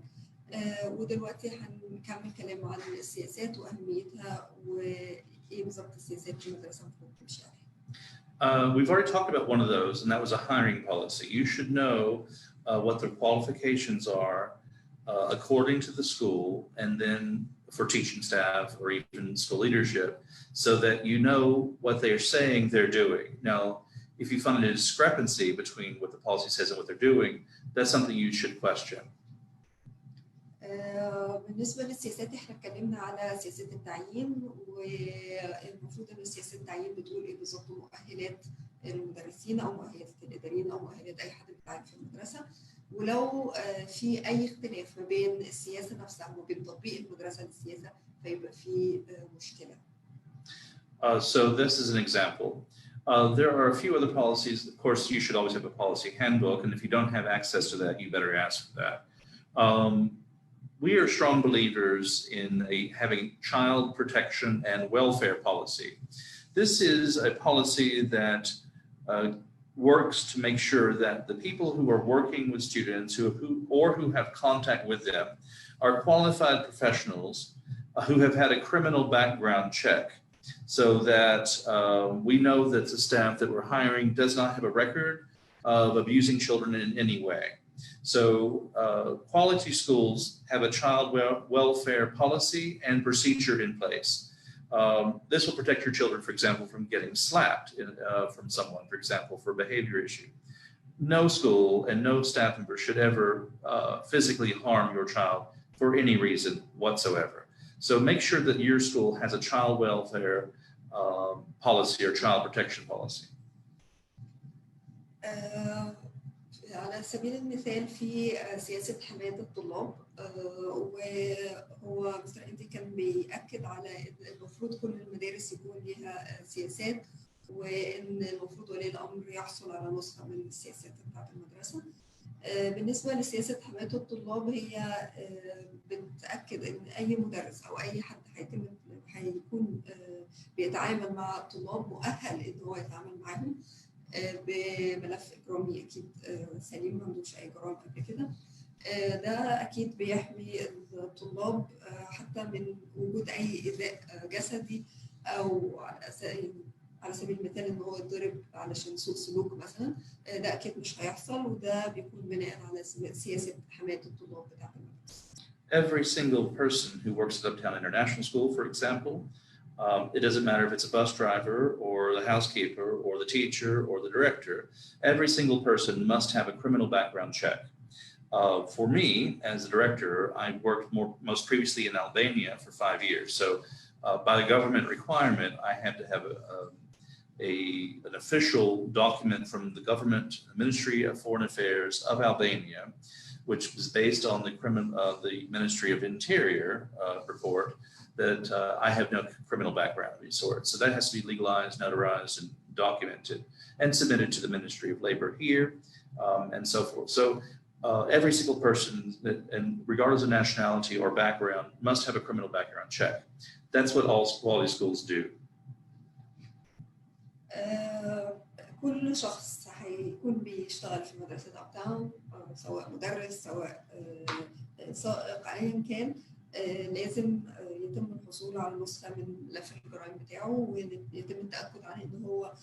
ودلوقتي هنكمل كلام عن السياسات واهميتها وايه بالظبط السياسات اللي المدرسه المفروض تمشي عليها. We've already talked about one of those, and that was a hiring policy. You should know what their qualifications are according to the school, and then for teaching staff or even school leadership, so that you know what they're saying they're doing. Now, if you find a discrepancy between what the policy says and what they're doing, that's something you should question. بالنسبة للسياسات احنا اتكلمنا على سياسة التعيين، والمفروض ان سياسة التعيين بتقول ايه بالظبط مؤهلات المدرسين او مؤهلات الاداريين او مؤهلات اي حد بيتعين في المدرسة، ولو في اي اختلاف ما بين السياسة نفسها وبين تطبيق المدرسة للسياسة فيبقى في مشكلة. So this is an example. There are a few other policies. Of course, you should always have a policy handbook, and if you don't have access to that, you better ask for that. We are strong believers in having child protection and welfare policy. This is a policy that works to make sure that the people who are working with students who have contact with them are qualified professionals who have had a criminal background check, so that we know that the staff that we're hiring does not have a record of abusing children in any way. So quality schools have a child welfare policy and procedure in place. This will protect your children, for example, from getting slapped from someone, for example, for a behavior issue. No school and no staff member should ever physically harm your child for any reason whatsoever. So make sure that your school has a child welfare policy or child protection policy. على سبيل المثال في سياسة حماية الطلاب، وهو مستر انتي كان بيأكد على ان المفروض كل المدارس يكون ليها سياسات، وان المفروض ولي الامر يحصل على نسخة من السياسات بتاعت المدرسة. بالنسبة لسياسة حماية الطلاب هي بتأكد ان اي مدرس او اي حد هيكون بيتعامل مع الطلاب مؤهل ان هو يتعامل معاهم بملف إجرامي أكيد سليم ما عندوش أي جرائم قبل كده. ده أكيد بيحمي الطلاب حتى من وجود أي إيذاء جسدي أو على سبيل المثال إن هو يتضرب علشان سوء سلوك مثلا، ده أكيد مش هيحصل، وده بيكون بناء على سياسة حماية الطلاب بتاعت المدرسة. Every single person who works at Uptown International School, for example, it doesn't matter if it's a bus driver or the housekeeper or the teacher or the director, every single person must have a criminal background check. For me, as the director, I worked most previously in Albania for 5 years. So by the government requirement, I had to have an official document from the government Ministry of Foreign Affairs of Albania, which was based on the Ministry of Interior report, that I have no criminal background of any sort. So that has to be legalized, notarized, and documented, and submitted to the Ministry of Labor here, and so forth. So every single person, and regardless of nationality or background, must have a criminal background check. That's what all quality schools do. كل شخص هيكون بيشتغل في مدرسة أبتاون سواء مدرس سواء سائق أيا كان لازم يتم الحصول على نسخة من ملف الجرائم بتاعه ويتم التأكد عن إن هو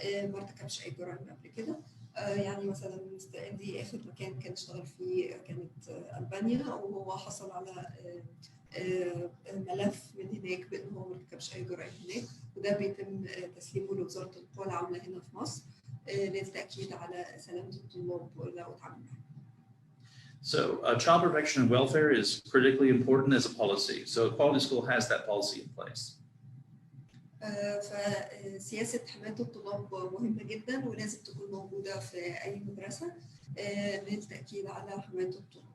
ما ارتكبش أي جرائم قبل كده. يعني مثلا دي آخر مكان كان اشتغل فيه كانت ألبانيا وهو حصل على ملف من هناك بأنه هو ما ارتكبش أي جرائم هناك وده بيتم تسليمه لوزارة القوى العاملة هنا في مصر للتأكيد على سلامة الطلاب لو اتعامل معاهم. So child protection and welfare is critically important as a policy. So a quality school has that policy in place. فسياسة حماية الطلاب مهمة جدا ولازم تكون موجودة في أي مدرسة للتأكيد على حماية الطلاب.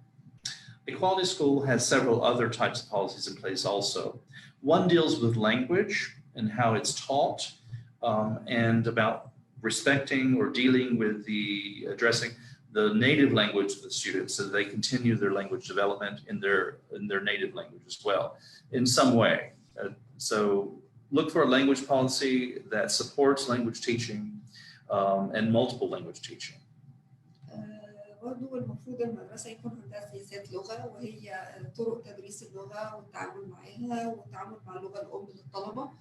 A quality school has several other types of policies in place also. One deals with language and how it's taught and about respecting or dealing with addressing the native language of the students so that they continue their language development in their native language as well in some way. So look for a language policy that supports language teaching and multiple language teaching. برضو المفروض المدرسة يكون عندها سياسات لغة وهي طرق تدريس اللغة والتعامل معاها والتعامل مع اللغة الأم للطلبة.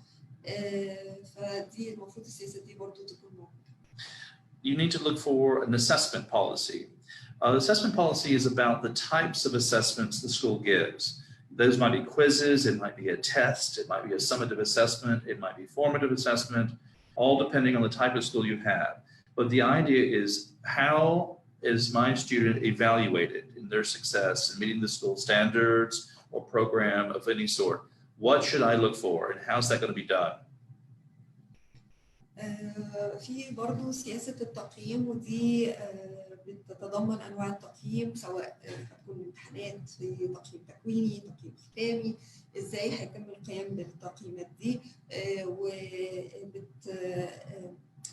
فدي المفروض السياسات دي برضو تكون موجودة. You need to look for an assessment policy. The assessment policy is about the types of assessments the school gives. Those might be quizzes, it might be a test, it might be a summative assessment, it might be formative assessment, all depending on the type of school you have. But the idea is how is my student evaluated in their success in meeting the school standards or program of any sort? What should I look for and how's that going to be done? في برضو سياسة التقييم ودي بتتضمن أنواع التقييم سواء هتكون امتحانات في تقييم تكويني تقييم ختامي إزاي هيتم القيام بالتقييمات دي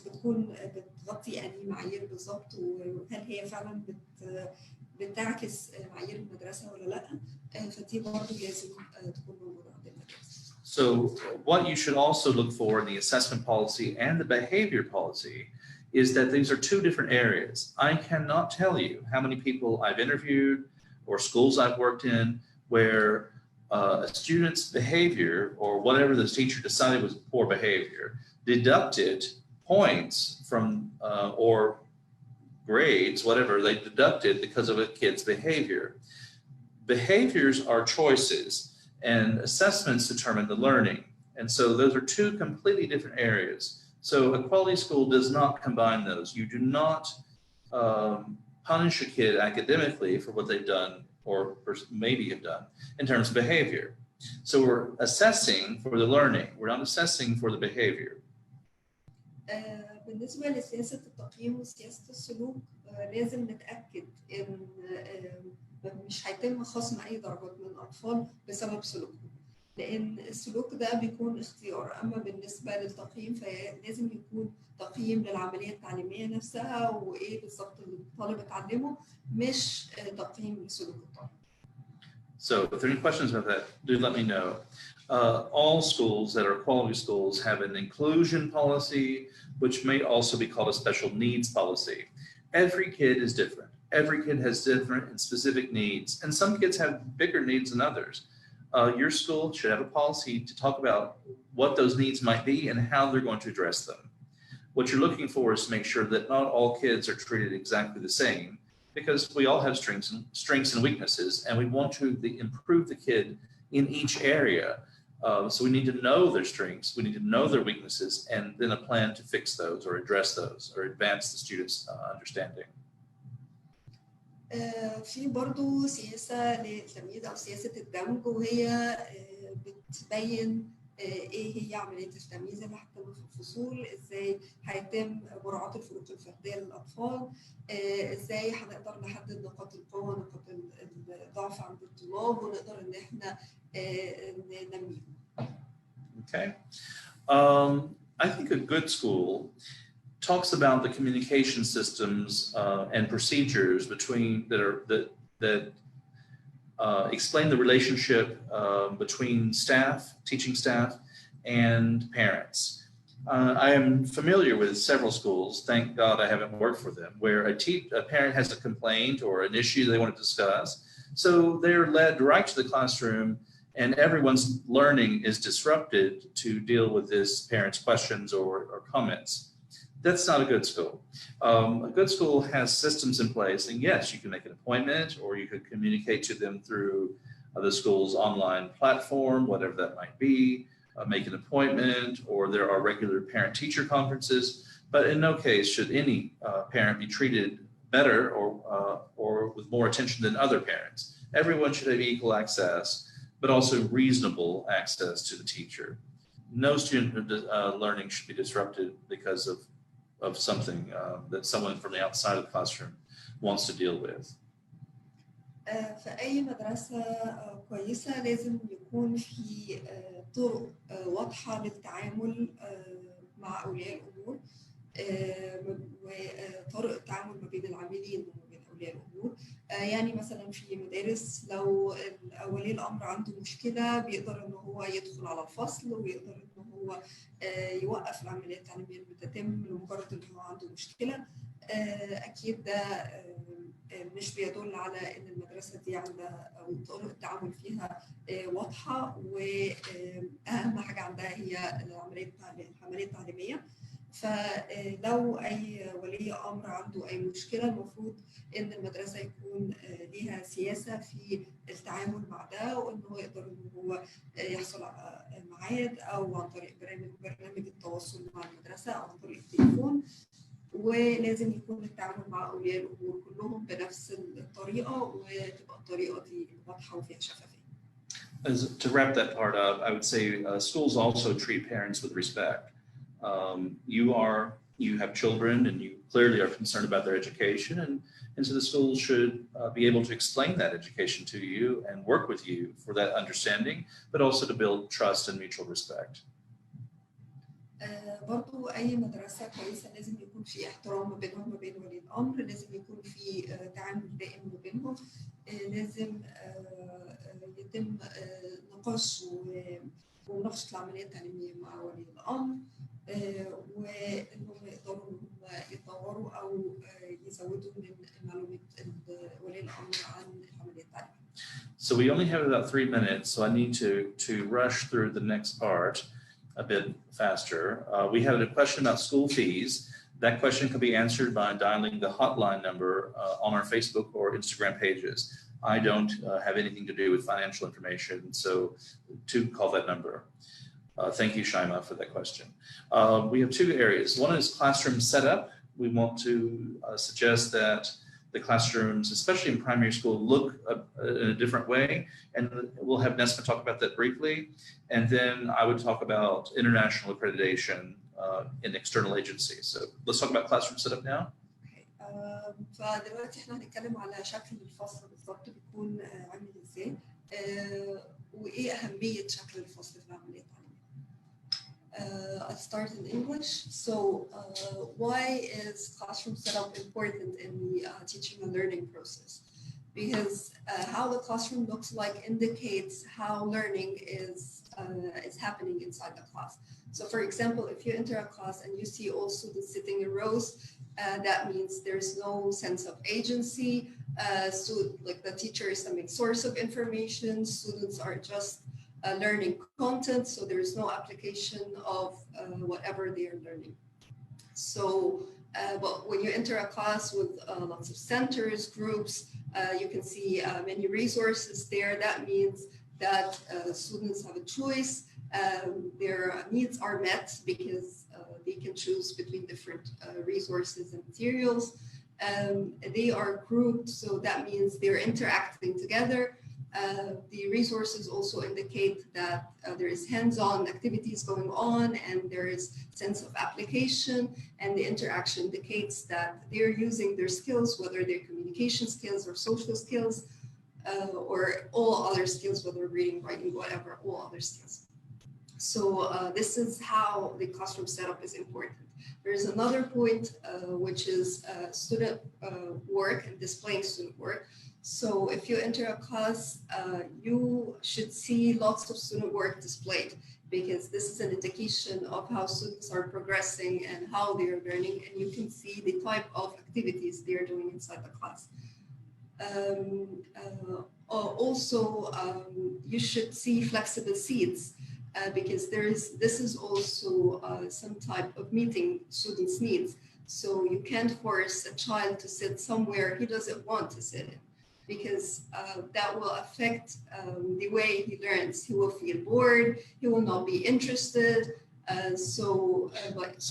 بتكون بتغطي أي معايير بالظبط وهل هي فعلا بتعكس معايير المدرسة ولا لأ فدي برضو لازم تكون موجودة عند المدرسة. So what you should also look for in the assessment policy and the behavior policy is that these are two different areas. I cannot tell you how many people I've interviewed or schools I've worked in where a student's behavior or whatever the teacher decided was poor behavior deducted points from or grades, whatever they deducted because of a kid's behavior. Behaviors are choices. And assessments determine the learning. And so those are two completely different areas. So a quality school does not combine those. You do not punish a kid academically for what they've done or maybe have done in terms of behavior. So we're assessing for the learning. We're not assessing for the behavior. بالنسبة لسياسة التقييم وسياسة السلوك لازم نتأكد إن مش هيتم خصم أي درجات من الأطفال بسبب سلوكهم لأن السلوك ده بيكون اختيار أما بالنسبة للتقييم فلازم يكون تقييم للعملية التعليمية نفسها وإيه بالظبط اللي الطالب اتعلمه مش تقييم لسلوك الطالب. So if there are any questions about that, do let me know. All schools that are quality schools have an inclusion policy, which may also be called a special needs policy. Every kid is different. Every kid has different and specific needs, and some kids have bigger needs than others. Your school should have a policy to talk about what those needs might be and how they're going to address them. What you're looking for is to make sure that not all kids are treated exactly the same, because we all have strengths and weaknesses, and we want to improve the kid in each area. So we need to know their strengths, we need to know their weaknesses, and then a plan to fix those or address those or advance the students' understanding. في برضو سياسة للتمييز أو سياسة الدمج وهي بتبين إيه هي عملية التمييز اللي هتتم في الفصول، إزاي هيتم مراعاة الفروق الفردية للأطفال، إزاي هنقدر نحدد نقاط القوة نقاط الضعف عند الطلاب ونقدر إن إحنا ننميهم. Okay. I think a good school talks about the communication systems and procedures between that explain the relationship between staff, teaching staff, and parents. I am familiar with several schools, thank God I haven't worked for them, where a parent has a complaint or an issue they want to discuss. So they're led right to the classroom and everyone's learning is disrupted to deal with this parent's questions or comments. That's not a good school. A good school has systems in place, and yes, you can make an appointment or you could communicate to them through the school's online platform, whatever that might be. Make an appointment, or there are regular parent-teacher conferences, but in no case should any parent be treated better or with more attention than other parents. Everyone should have equal access, but also reasonable access to the teacher. No student learning should be disrupted because of something that someone from the outside of the classroom wants to deal with. في أي مدرسة كويسة لازم يكون في طرق واضحة للتعامل مع أولياء الأمور وطرق التعامل ما بين العاملين وما بين أولياء الأمور. يعني مثلا في مدارس لو ولي الأمر عنده مشكلة بيقدر إن هو يدخل على الفصل ويقدر إن هو يوقف العملية التعليمية اللي بتتم لمجرد إن هو عنده مشكلة. أكيد ده مش بيدل على ان المدرسه دي عندها او طرق التعامل فيها واضحه، واهم حاجه عندها هي العمليه التعليميه. فلو اي ولي امر عنده اي مشكله المفروض ان المدرسه يكون ليها سياسه في التعامل مع ده، وان هو يقدر ان هو يحصل على ميعاد او عن طريق برنامج التواصل مع المدرسه او عن طريق التليفون. ولازم يكون التعامل مع أولياء الأمور كلهم بنفس الطريقة وتبقى الطريقة دي واضحة وفيها شفافية. To wrap that part up, I would say schools also treat parents with respect. You have children and you clearly are concerned about their education, and so the schools should be able to explain that education to you and work with you for that understanding, but also to build trust and mutual respect. برضو أي مدرسة كويسة لازم يكون في احترام ما بينهم وما بين ولي الأمر، لازم يكون في تعامل دائم ما بينهم، لازم يتم نقاش ومناقشة العملية التعليمية مع ولي الأمر، وإنهم يقدروا إن هم يتطوروا أو يزودوا من معلومات ولي الأمر عن العملية التعليمية. So we only have about 3 minutes, so I need to rush through the next part a bit faster. We had a question about school fees. That question can be answered by dialing the hotline number on our Facebook or Instagram pages. I don't have anything to do with financial information, so to call that number. Thank you, Shaima, for that question. We have two areas. One is classroom setup. We want to suggest that the classrooms, especially in primary school, look in a different way. And we'll have Nesma talk about that briefly. And then I would talk about international accreditation in external agencies. So let's talk about classroom setup now. فدلوقتي احنا هنتكلم على شكل الفصل بالظبط بيكون عامل ازاي وايه اهميه شكل الفصل في العمليه التعليميه. I'll start in English. So why is classroom setup important in the teaching and learning process? Because how the classroom looks like indicates how learning is happening inside the class. So for example, if you enter a class and you see all students sitting in rows, that means there's no sense of agency. So like the teacher is some source of information, students are just learning content, so there is no application of whatever they are learning. So, but when you enter a class with lots of centers, groups, you can see many resources there. That means that students have a choice. Their needs are met because they can choose between different resources and materials. They are grouped, so that means they're interacting together. The resources also indicate that there is hands-on activities going on and there is sense of application, and the interaction indicates that they're using their skills, whether they're communication skills or social skills or all other skills, whether reading, writing, whatever, all other skills. So this is how the classroom setup is important. There's another point, which is student work and displaying student work. So if you enter a class, you should see lots of student work displayed, because this is an indication of how students are progressing and how they are learning, and you can see the type of activities they are doing inside the class. Also, you should see flexible seats, because this is also some type of meeting students' needs. So you can't force a child to sit somewhere he doesn't want to sit in, because that will affect the way he learns. He will feel bored, he will not be interested.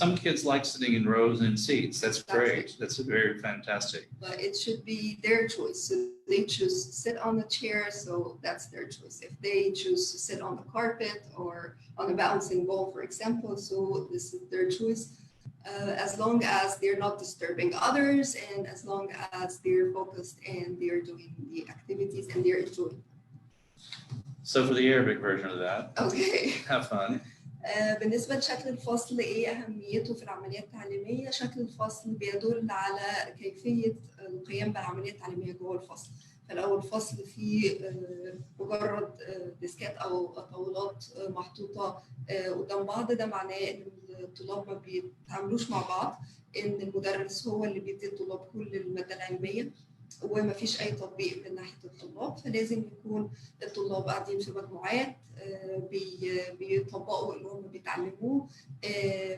Some kids like sitting in rows and in seats. That's great. That's very fantastic. But it should be their choice. So they choose to sit on the chair, so that's their choice. If they choose to sit on the carpet or on a bouncing ball, for example, so this is their choice. As long as they're not disturbing others, and as long as they're focused and they're doing the activities and they're enjoying. So for the Arabic version of that, okay. Have fun. بالنسبة لشكل الفصل إيه أهميته في العملية التعليمية؟ شكل الفصل بيدل على كيفية القيام بالعملية التعليمية جوه الفصل. فلو الفصل فيه مجرد ديسكات أو طاولات محطوطة قدام بعض، ده معناه إن الطلاب ما بيتعاملوش مع بعض، إن المدرس هو اللي بيدي الطلاب كل المادة العلمية وما فيش أي تطبيق من ناحية الطلاب. فلازم يكون الطلاب قاعدين في مجموعات بيطبقوا اللي هم بيتعلموه،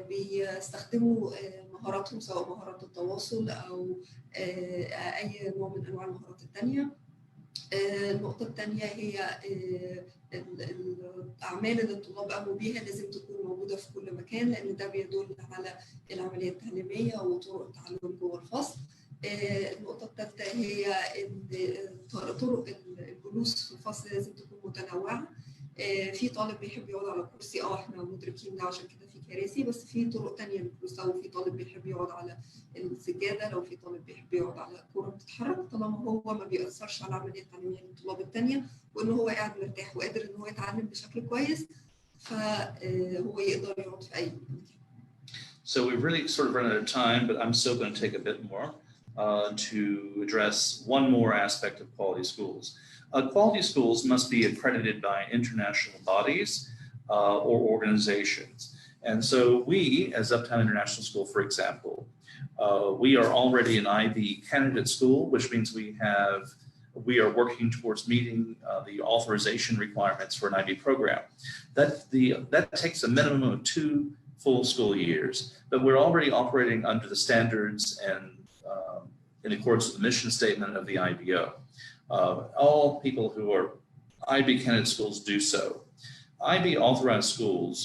بيستخدموا مهاراتهم سواء مهارات التواصل أو أي نوع من أنواع المهارات التانية. النقطة الثانية هي الأعمال اللي الطلاب قاموا بيها لازم تكون موجودة في كل مكان، لأن ده بيدل على العملية التعليمية وطرق التعلم جوه الفصل. النقطة الثالثة هي إن طرق الجلوس في الفصل لازم تكون متنوعة. في طالب بيحب يقعد على كرسي، احنا مدركين ده عشان كده في كراسي، بس في طرق تانية للجلوس. لو في طالب بيحب يقعد على السجادة، لو في طالب بيحب يقعد على كرة بتتحرك، طالما هو ما بيأثرش على العملية التعليمية للطلاب التانية، وإن هو قاعد مرتاح وقادر إن هو يتعلم بشكل كويس، فهو يقدر يقعد في أي مكان. So we've really sort of run out of time, but I'm still going to take a bit more to address one more aspect of quality schools. Quality schools must be accredited by international bodies or organizations. And so we, as Uptown International School, for example, we are already an IB candidate school, which means we are working towards meeting the authorization requirements for an IB program. That takes a minimum of 2 full school years, but we're already operating under the standards and in accordance with the mission statement of the IBO. All people who are IB candidate schools do so. IB authorized schools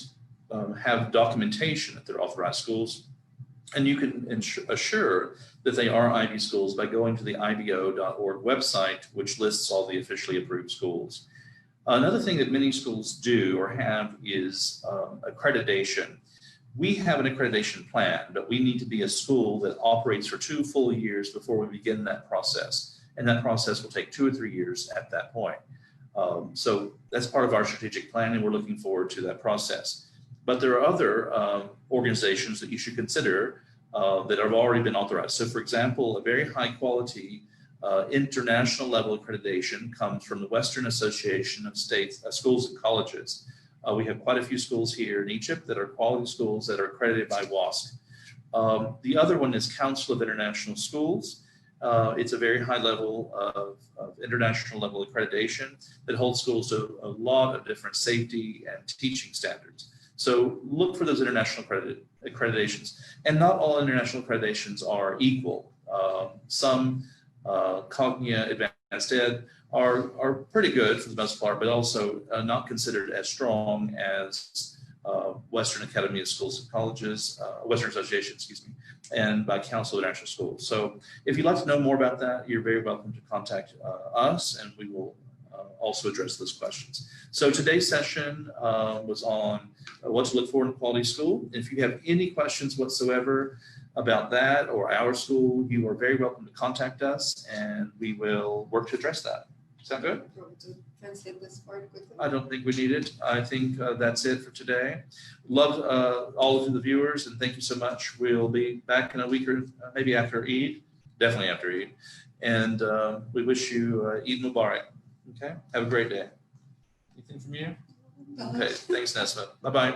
have documentation that they're authorized schools, and you can assure that they are IB schools by going to the IBO.org website, which lists all the officially approved schools. Another thing that many schools do or have is accreditation. We have an accreditation plan, but we need to be a school that operates for 2 full years before we begin that process. And that process will take 2 or 3 years at that point. So that's part of our strategic plan, and we're looking forward to that process. But there are other organizations that you should consider that have already been authorized. So for example, a very high quality international level accreditation comes from the Western Association of Schools and Colleges. We have quite a few schools here in Egypt that are quality schools that are accredited by WASC. The other one is Council of International Schools. It's a very high level of international level accreditation that holds schools to a lot of different safety and teaching standards. So look for those international accreditations. And not all international accreditations are equal. Some Cognia Advanced Ed are pretty good for the most part, but also not considered as strong as Western Academy of Schools and Colleges, Western Association, excuse me, and by Council of International Schools. So if you'd like to know more about that, you're very welcome to contact us, and we will also address those questions. So today's session was on what to look for in a quality school. If you have any questions whatsoever about that or our school, you are very welcome to contact us, and we will work to address that. Sound good? Do you want me to translate this part quickly? I don't think we need it. I think that's it for today. Love all of the viewers, and thank you so much. We'll be back in a week or maybe after Eid, definitely after Eid. And we wish you Eid Mubarak. Okay, have a great day. Anything from you? Okay, thanks, Nesma. Bye-bye.